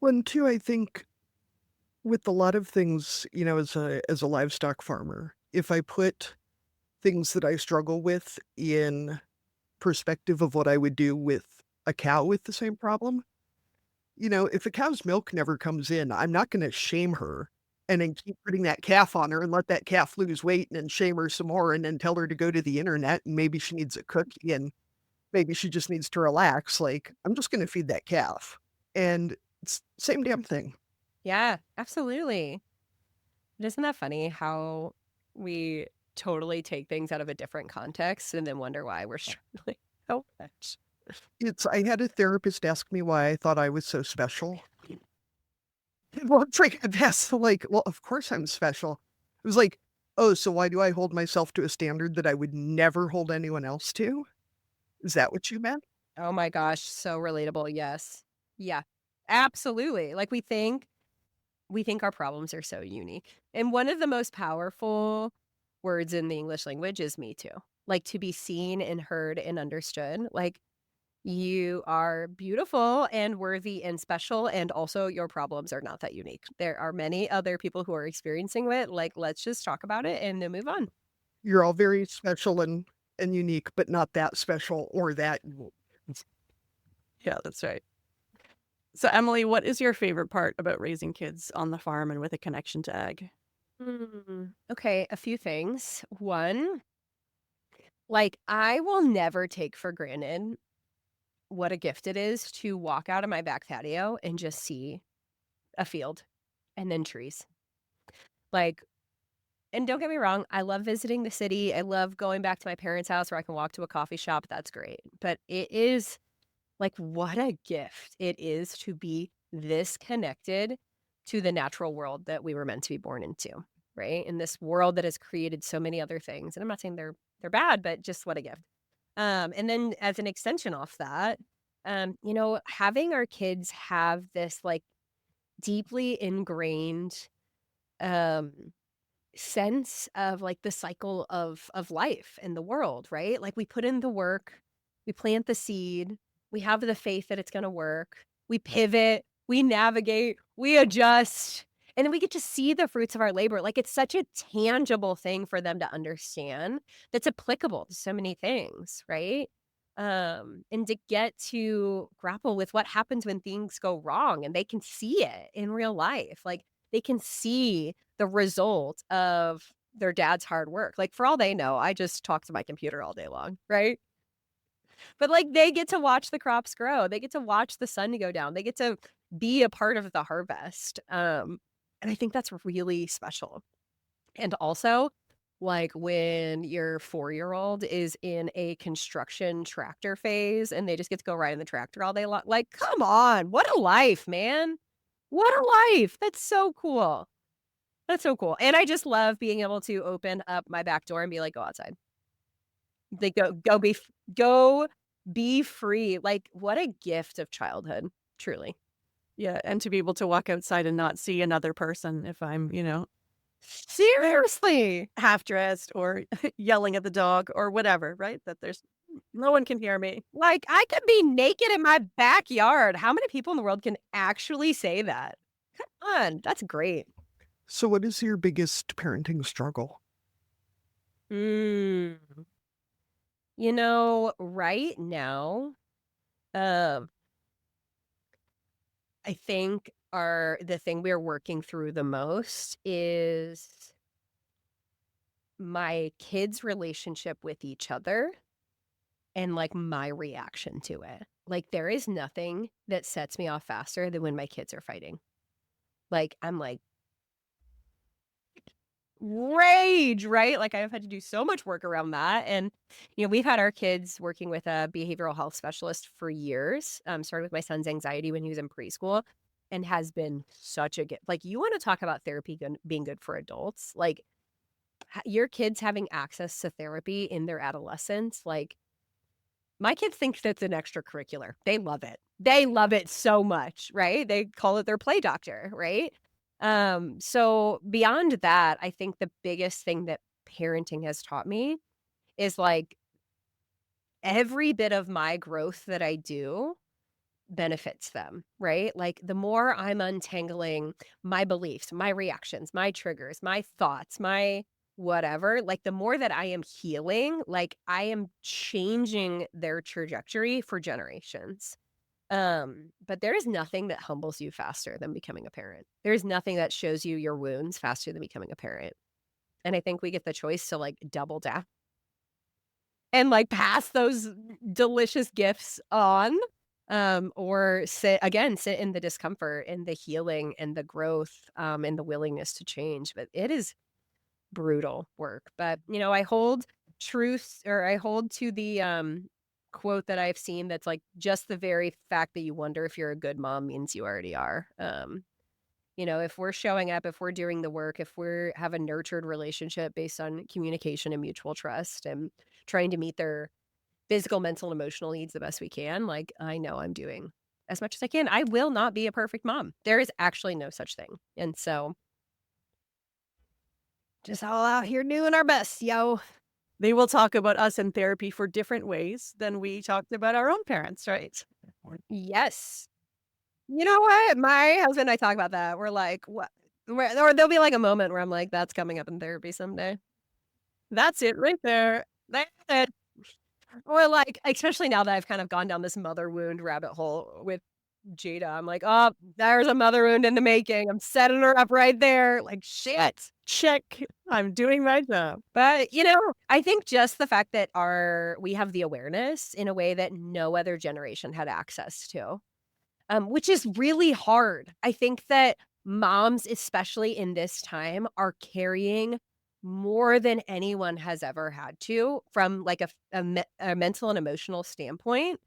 [SPEAKER 2] One, too, I think with a lot of things, as a livestock farmer, if I put things that I struggle with in perspective of what I would do with a cow with the same problem, if a cow's milk never comes in, I'm not going to shame her and then keep putting that calf on her and let that calf lose weight and then shame her some more and then tell her to go to the internet and maybe she needs a cookie and maybe she just needs to relax. Like, I'm just going to feed that calf. And it's same damn thing.
[SPEAKER 4] Yeah, absolutely. But isn't that funny how we totally take things out of a different context and then wonder why we're struggling so much?
[SPEAKER 2] I had a therapist ask me why I thought I was so special. Well, it's like, that's like, well, of course I'm special. It was like, oh, so why do I hold myself to a standard that I would never hold anyone else to? Is that what you meant?
[SPEAKER 4] Oh my gosh, so relatable. Yes. Yeah. Absolutely. Like we think our problems are so unique. And one of the most powerful words in the English language is me too. Like to be seen and heard and understood. Like you are beautiful and worthy and special, and also your problems are not that unique. There are many other people who are experiencing it. Like, let's just talk about it and then move on.
[SPEAKER 2] You're all very special and unique, but not that special or that unique.
[SPEAKER 3] Yeah, that's right. So, Emily, what is your favorite part about raising kids on the farm and with a connection to ag?
[SPEAKER 4] Okay, a few things. One, like I will never take for granted what a gift it is to walk out of my back patio and just see a field and then trees. Like, and don't get me wrong, I love visiting the city. I love going back to my parents' house where I can walk to a coffee shop. That's great. But it is like, what a gift it is to be this connected to the natural world that we were meant to be born into, right? In this world that has created so many other things. And I'm not saying they're bad, but just what a gift. And then as an extension off that, having our kids have this like deeply ingrained um sense of like the cycle of life and the world, right? Like we put in the work, we plant the seed, we have the faith that it's going to work, we pivot, we navigate, we adjust, and then we get to see the fruits of our labor. Like it's such a tangible thing for them to understand that's applicable to so many things, right? And to get to grapple with what happens when things go wrong and they can see it in real life. Like they can see the result of their dad's hard work. Like for all they know, I just talk to my computer all day long, right? But like they get to watch the crops grow. They get to watch the sun go down. They get to be a part of the harvest. And I think that's really special. And also, like when your 4-year-old is in a construction tractor phase and they just get to go ride in the tractor all day long. Like, come on, what a life, man. What a life. That's so cool. That's so cool. And I just love being able to open up my back door and be like, go outside. They go be free. Like what a gift of childhood, truly.
[SPEAKER 3] Yeah, and to be able to walk outside and not see another person if I'm,
[SPEAKER 4] Seriously.
[SPEAKER 3] half dressed or yelling at the dog or whatever, right? That there's no one can hear me.
[SPEAKER 4] Like I could be naked in my backyard. How many people in the world can actually say that? Come on, that's great.
[SPEAKER 2] So what is your biggest parenting struggle?
[SPEAKER 4] Right now, um, I think the thing we're working through the most is my kids' relationship with each other and like my reaction to it. Like there is nothing that sets me off faster than when my kids are fighting. Like I'm like rage, right? Like I've had to do so much work around that. And, we've had our kids working with a behavioral health specialist for years. Started with my son's anxiety when he was in preschool and has been such a gift. Like you want to talk about therapy being good for adults, like your kids having access to therapy in their adolescence. Like my kids think that's an extracurricular. They love it. They love it so much, right? They call it their play doctor, right? So beyond that, I think the biggest thing that parenting has taught me is like every bit of my growth that I do benefits them, right? Like the more I'm untangling my beliefs, my reactions, my triggers, my thoughts, my whatever, like the more that I am healing, like I am changing their trajectory for generations. But there is nothing that humbles you faster than becoming a parent. There's nothing that shows you your wounds faster than becoming a parent. And I think we get the choice to like double down and like pass those delicious gifts on. Or sit in the discomfort and the healing and the growth, and the willingness to change. But it is brutal work. But, I hold to the quote that I've seen that's like just the very fact that you wonder if you're a good mom means you already are. If we're showing up, if we're doing the work, if we have a nurtured relationship based on communication and mutual trust and trying to meet their physical, mental, and emotional needs the best we can, like, I know I'm doing as much as I can. I will not be a perfect mom. There is actually no such thing. And so just all out here doing our best, yo.
[SPEAKER 3] They will talk about us in therapy for different ways than we talked about our own parents, right?
[SPEAKER 4] Yes. You know what? My husband and I talk about that. We're like, what? Or there'll be like a moment where I'm like, that's coming up in therapy someday.
[SPEAKER 3] That's it right there.
[SPEAKER 4] That's it. Or like, especially now that I've kind of gone down this mother wound rabbit hole with Jada, I'm like, oh, there's a mother wound in the making. I'm setting her up right there. Like, shit.
[SPEAKER 3] Check. I'm doing my job.
[SPEAKER 4] But, I think just the fact that we have the awareness in a way that no other generation had access to, which is really hard. I think that moms, especially in this time, are carrying more than anyone has ever had to from like a mental and emotional standpoint,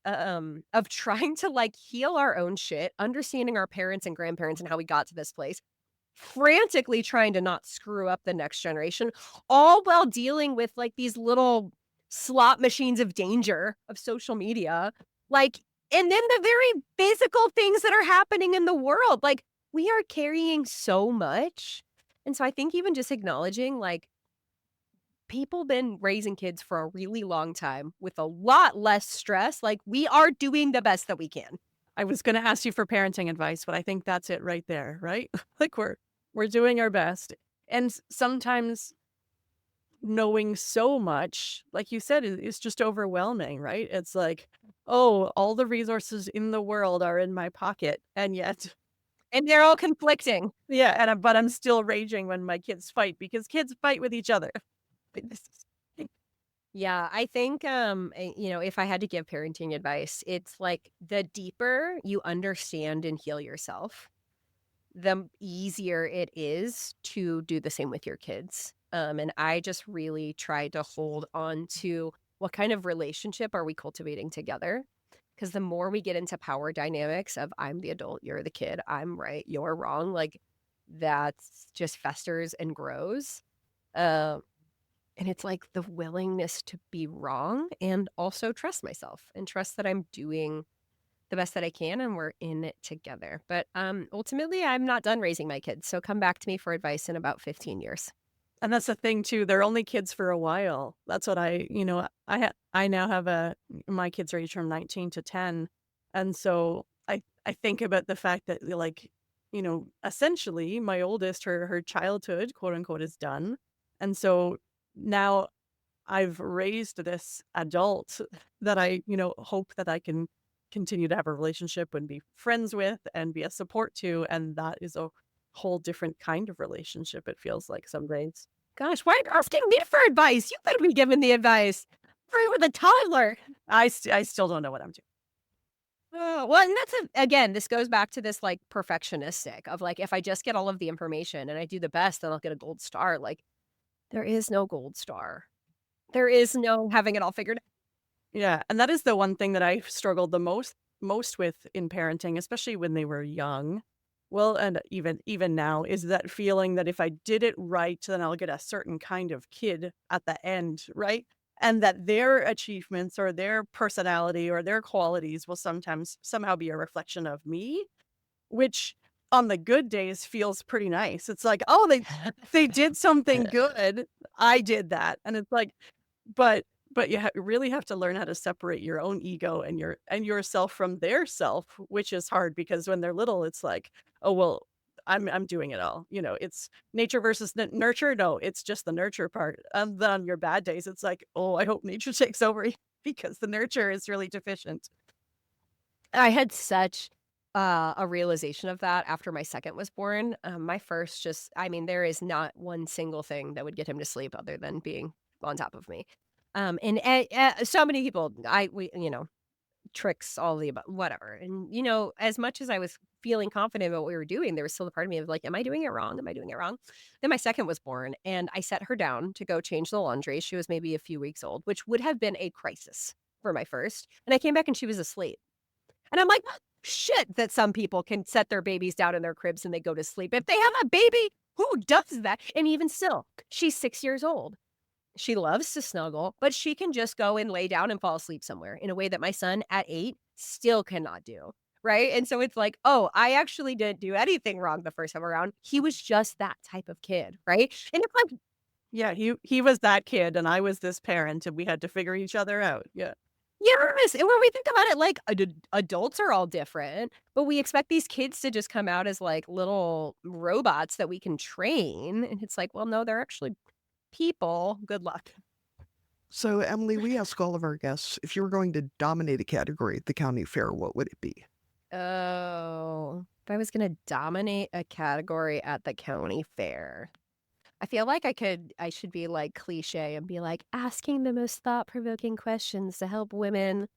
[SPEAKER 4] of trying to like heal our own shit, understanding our parents and grandparents and how we got to this place, frantically trying to not screw up the next generation, all while dealing with like these little slot machines of danger of social media. Like, and then the very physical things that are happening in the world. Like, we are carrying so much. And so I think even just acknowledging like people been raising kids for a really long time with a lot less stress. Like, we are doing the best that we can.
[SPEAKER 3] I was going to ask you for parenting advice, but I think that's it right there, right? Like we're doing our best. And sometimes knowing so much, like you said, is just overwhelming, right? It's like, oh, all the resources in the world are in my pocket. And yet,
[SPEAKER 4] And they're all conflicting.
[SPEAKER 3] yeah, but I'm still raging when my kids fight because kids fight with each other.
[SPEAKER 4] Yeah, I think, if I had to give parenting advice, it's like the deeper you understand and heal yourself, the easier it is to do the same with your kids. And I just really try to hold on to what kind of relationship are we cultivating together? Because the more we get into power dynamics of I'm the adult, you're the kid, I'm right, you're wrong, like that's just festers and grows. Um, and it's like the willingness to be wrong and also trust myself and trust that I'm doing the best that I can and we're in it together. But ultimately, I'm not done raising my kids. So come back to me for advice in about 15 years.
[SPEAKER 3] And that's the thing too. They're only kids for a while. That's what I now have my kids range from 19 to 10. And so I think about the fact that like, essentially my oldest, her childhood, quote unquote, is done. And so now I've raised this adult that I, hope that I can continue to have a relationship and be friends with and be a support to. And that is a whole different kind of relationship, it feels like some days.
[SPEAKER 4] Gosh, why are you asking me for advice? You better be giving the advice. Right with a toddler.
[SPEAKER 3] I still don't know what I'm doing.
[SPEAKER 4] Well, and again, this goes back to this like perfectionistic of like, if I just get all of the information and I do the best, then I'll get a gold star. Like, there is no gold star. There is no having it all figured out.
[SPEAKER 3] Yeah. And that is the one thing that I struggled the most with in parenting, especially when they were young. Well, and even now, is that feeling that if I did it right, then I'll get a certain kind of kid at the end, right? And that their achievements or their personality or their qualities will somehow be a reflection of me, which on the good days feels pretty nice. It's like, oh, they did something good. I did that. And it's like, but you really have to learn how to separate your own ego and yourself from their self, which is hard because when they're little, it's like, oh, well, I'm doing it all. It's nature versus nurture. No, it's just the nurture part. And then on your bad days, it's like, oh, I hope nature takes over because the nurture is really deficient.
[SPEAKER 4] I had such a realization of that after my second was born. My first there is not one single thing that would get him to sleep other than being on top of me. And so many people, tricks, all the above, whatever. And, as much as I was feeling confident about what we were doing, there was still a part of me of like, am I doing it wrong? Am I doing it wrong? Then my second was born and I set her down to go change the laundry. She was maybe a few weeks old, which would have been a crisis for my first. And I came back and she was asleep. And I'm like, shit, that some people can set their babies down in their cribs and they go to sleep. If they have a baby, who does that? And even still, she's 6 years old. She loves to snuggle, but she can just go and lay down and fall asleep somewhere in a way that my son at 8 still cannot do, right? And so it's like, oh, I actually didn't do anything wrong the first time around. He was just that type of kid, right? And it's like,
[SPEAKER 3] Yeah, he was that kid and I was this parent and we had to figure each other out. Yeah.
[SPEAKER 4] yes. And when we think about it, like adults are all different, but we expect these kids to just come out as like little robots that we can train. And it's like, well, no, they're actually people. Good luck.
[SPEAKER 2] So, Emily, we ask all of our guests, if you were going to dominate a category at the county fair, what would it be?
[SPEAKER 4] Oh, if I was going to dominate a category at the county fair, I feel like I should be like cliche and be like asking the most thought-provoking questions to help women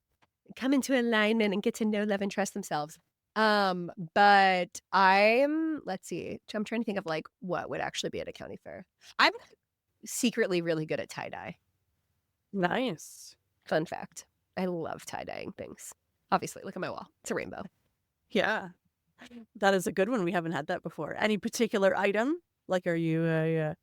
[SPEAKER 4] come into alignment and get to know, love, and trust themselves. But let's see, I'm trying to think of like what would actually be at a county fair. I'm secretly really good at tie-dye.
[SPEAKER 3] Nice.
[SPEAKER 4] Fun fact. I love tie-dyeing things. Obviously, look at my wall. It's a rainbow.
[SPEAKER 3] Yeah. That is a good one. We haven't had that before. Any particular item? Like, are you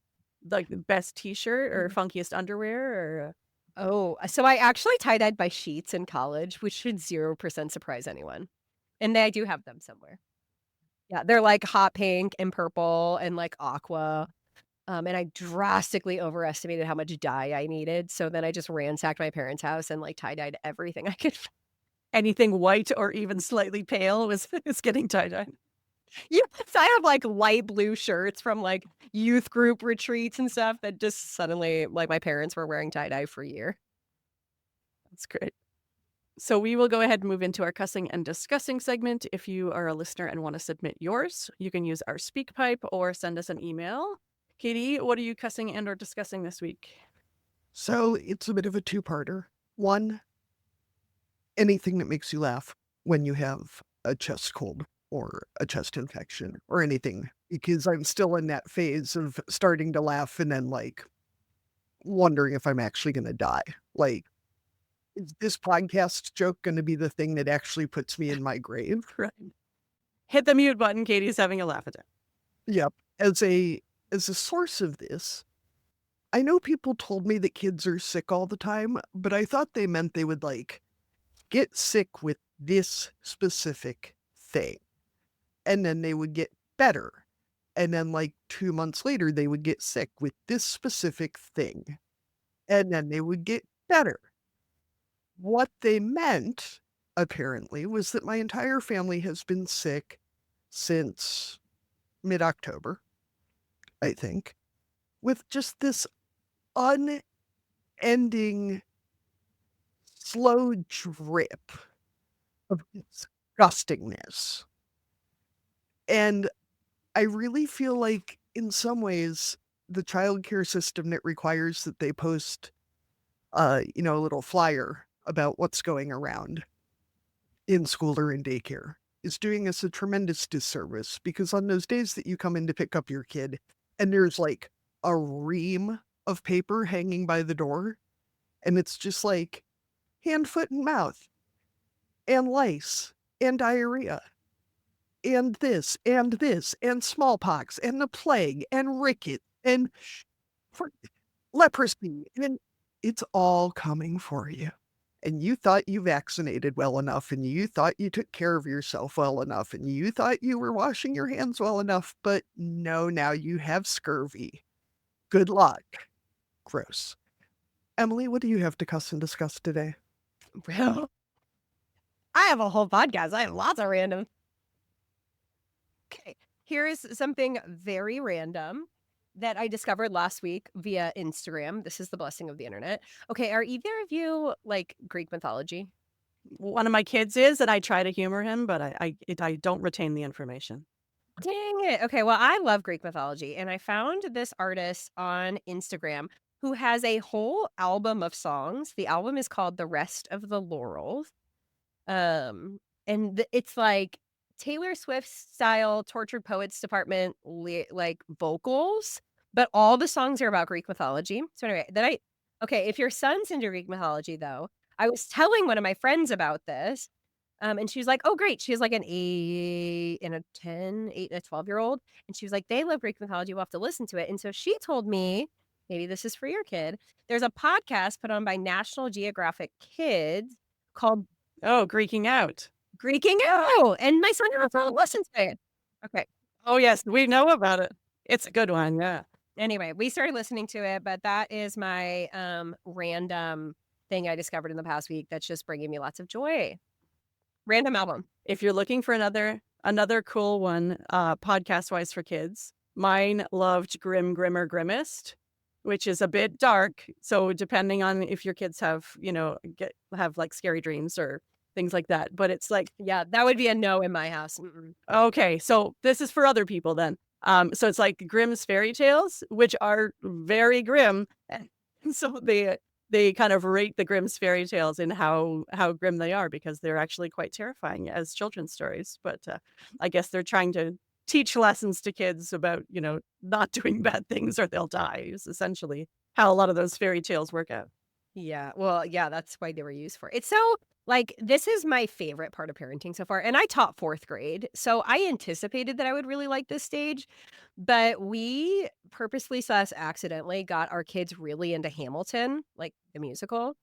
[SPEAKER 3] like the best t-shirt or funkiest underwear or
[SPEAKER 4] Oh, so I actually tie-dyed my sheets in college, which should 0% surprise anyone. And I do have them somewhere. Yeah, they're like hot pink and purple and like aqua. And I drastically overestimated how much dye I needed. So then I just ransacked my parents' house and like tie-dyed everything I could.
[SPEAKER 3] anything white or even slightly pale is getting tie-dyed?
[SPEAKER 4] Yes, I have like light blue shirts from like youth group retreats and stuff that just suddenly like my parents were wearing tie-dye for a year.
[SPEAKER 3] That's great. So we will go ahead and move into our cussing and discussing segment. If you are a listener and want to submit yours, you can use our speak pipe or send us an email. Katie, what are you cussing and or discussing this week?
[SPEAKER 2] So, it's a bit of a two-parter. One, anything that makes you laugh when you have a chest cold or a chest infection or anything, because I'm still in that phase of starting to laugh and then like wondering if I'm actually going to die. Like, is this podcast joke going to be the thing that actually puts me in my grave?
[SPEAKER 3] Right. Hit the mute button. Katie's having a laugh attack.
[SPEAKER 2] Yep. As a source of this, I know people told me that kids are sick all the time, but I thought they meant they would like get sick with this specific thing. And then they would get better. And then like 2 months later, they would get sick with this specific thing. And then they would get better. What they meant, apparently, was that my entire family has been sick since mid-October, I think, with just this unending slow drip of disgustingness. And I really feel like in some ways the childcare system that requires that they post a little flyer about what's going around in school or in daycare is doing us a tremendous disservice, because on those days that you come in to pick up your kid and there's like a ream of paper hanging by the door and it's just like hand, foot, and mouth and lice and diarrhea and this and smallpox and the plague and ricket and leprosy, and it's all coming for you. And you thought you vaccinated well enough, and you thought you took care of yourself well enough, and you thought you were washing your hands well enough, but no, now you have scurvy. Good luck. Gross. Emily, what do you have to cuss and discuss today?
[SPEAKER 4] Well, I have a whole podcast. I have lots of random. Okay, here is something very random that I discovered last week via Instagram. This is the blessing of the internet. Okay, are either of you like Greek mythology?
[SPEAKER 3] One of my kids is, and I try to humor him, but I don't retain the information.
[SPEAKER 4] Dang it. Okay, well, I love Greek mythology, and I found this artist on Instagram who has a whole album of songs. The album is called The Rest of the Laurels. It's like Taylor Swift style Tortured Poets Department like vocals, but all the songs are about Greek mythology. So anyway, if your son's into Greek mythology though, I was telling one of my friends about this, and she was like, "Oh, great!" She has like an 8 and a 10, 8 and a 12-year-old, and she was like, "They love Greek mythology. We'll have to listen to it." And so she told me maybe this is for your kid. There's a podcast put on by National Geographic Kids called
[SPEAKER 3] Oh, Greeking Out.
[SPEAKER 4] Greeking Out. And my son also listens to it. Okay.
[SPEAKER 3] Oh, yes, we know about it. It's a good one, yeah.
[SPEAKER 4] Anyway, we started listening to it, but that is my random thing I discovered in the past week that's just bringing me lots of joy. Random album.
[SPEAKER 3] If you're looking for another cool one, podcast-wise for kids, mine loved Grimmer, Grimmest, which is a bit dark. So depending on if your kids have, have like scary dreams or things like that. But it's like,
[SPEAKER 4] yeah, that would be a no in my house.
[SPEAKER 3] Okay, so this is for other people then. So it's like Grimm's fairy tales, which are very grim. And so they kind of rate the Grimm's fairy tales in how grim they are, because they're actually quite terrifying as children's stories. But I guess they're trying to teach lessons to kids about, not doing bad things or they'll die, is essentially how a lot of those fairy tales work out.
[SPEAKER 4] Yeah. Well, yeah, that's why they were used for. It's so this is my favorite part of parenting so far. And I taught 4th grade. So I anticipated that I would really like this stage, but we purposely / accidentally got our kids really into Hamilton, like the musical.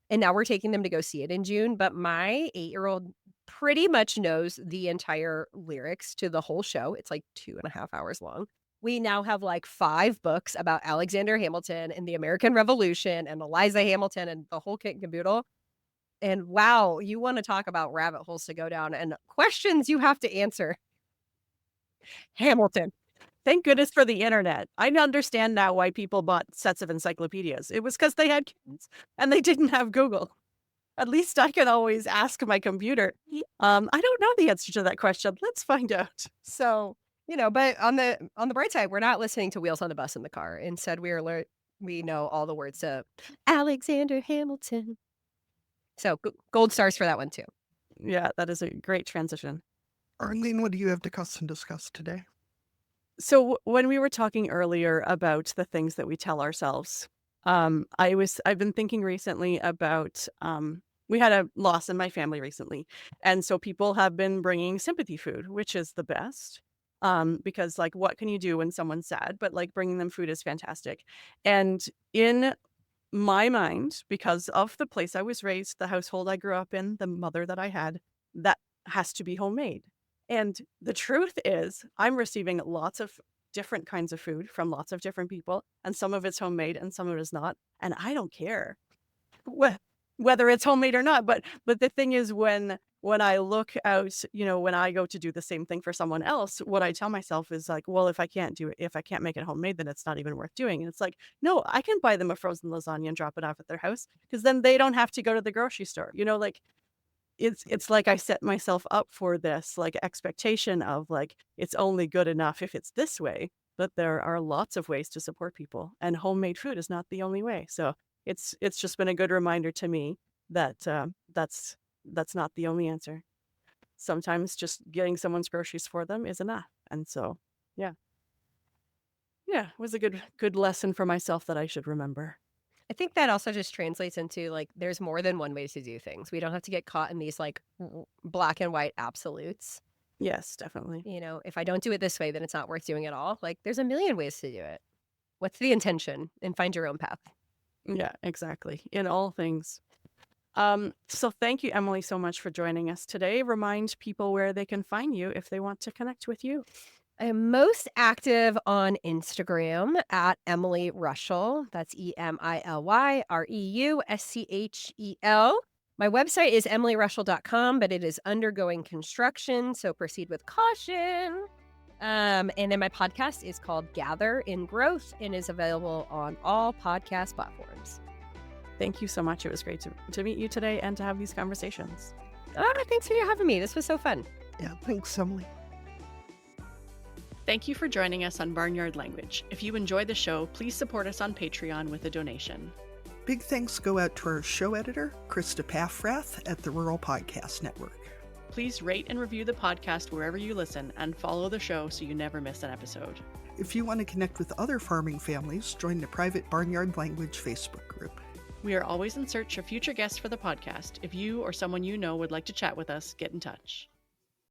[SPEAKER 4] And now we're taking them to go see it in June. But my 8-year-old pretty much knows the entire lyrics to the whole show. It's like 2.5 hours long. We now have like 5 books about Alexander Hamilton and the American Revolution and Eliza Hamilton and the whole kit and caboodle. And wow, you want to talk about rabbit holes to go down and questions you have to answer. Hamilton.
[SPEAKER 3] Thank goodness for the internet. I understand now why people bought sets of encyclopedias. It was because they had kids and they didn't have Google. At least I can always ask my computer. I don't know the answer to that question. Let's find out.
[SPEAKER 4] So, but on the bright side, we're not listening to Wheels on the Bus in the car. Instead, we know all the words to Alexander Hamilton. So gold stars for that one too.
[SPEAKER 3] Yeah, that is a great transition.
[SPEAKER 2] Arlene, what do you have to discuss today?
[SPEAKER 3] So when we were talking earlier about the things that we tell ourselves, I've been thinking recently about, we had a loss in my family recently. And so people have been bringing sympathy food, which is the best. Because like, what can you do when someone's sad? But like bringing them food is fantastic. And in my mind, because of the place I was raised, the household I grew up in, the mother that I had, that has to be homemade. And the truth is, I'm receiving lots of different kinds of food from lots of different people, and some of it's homemade and some of it is not. And I don't care whether it's homemade or not. But the thing is, when I look out, when I go to do the same thing for someone else, what I tell myself is like, well, if I can't make it homemade, then it's not even worth doing. And it's like, no, I can buy them a frozen lasagna and drop it off at their house, because then they don't have to go to the grocery store. Like it's like I set myself up for this like expectation of like, it's only good enough if it's this way. But there are lots of ways to support people, and homemade food is not the only way. So it's just been a good reminder to me that that's not the only answer. Sometimes just getting someone's groceries for them is enough. And so, yeah, it was a good lesson for myself that I should remember.
[SPEAKER 4] I think that also just translates into like, there's more than one way to do things. We don't have to get caught in these like black and white absolutes.
[SPEAKER 3] Yes, definitely.
[SPEAKER 4] If I don't do it this way, then it's not worth doing at all. Like, there's a million ways to do it. What's the intention? And find your own path.
[SPEAKER 3] Yeah, exactly. In all things. So thank you, Emily, so much for joining us today. Remind people where they can find you if they want to connect with you.
[SPEAKER 4] I am most active on Instagram at Emily Reuschel. That's EmilYReuschel. My website is emilyreuschel.com, but it is undergoing construction, so proceed with caution. And then my podcast is called Gather in Growth and is available on all podcast platforms.
[SPEAKER 3] Thank you so much. It was great to meet you today and to have these conversations.
[SPEAKER 4] Thanks for having me. This was so fun.
[SPEAKER 2] Yeah, thanks, Emily.
[SPEAKER 1] Thank you for joining us on Barnyard Language. If you enjoy the show, please support us on Patreon with a donation.
[SPEAKER 2] Big thanks go out to our show editor, Krista Paffrath at the Rural Podcast Network.
[SPEAKER 1] Please rate and review the podcast wherever you listen, and follow the show so you never miss an episode.
[SPEAKER 2] If you want to connect with other farming families, join the private Barnyard Language Facebook group.
[SPEAKER 1] We are always in search of future guests for the podcast. If you or someone you know would like to chat with us, get in touch.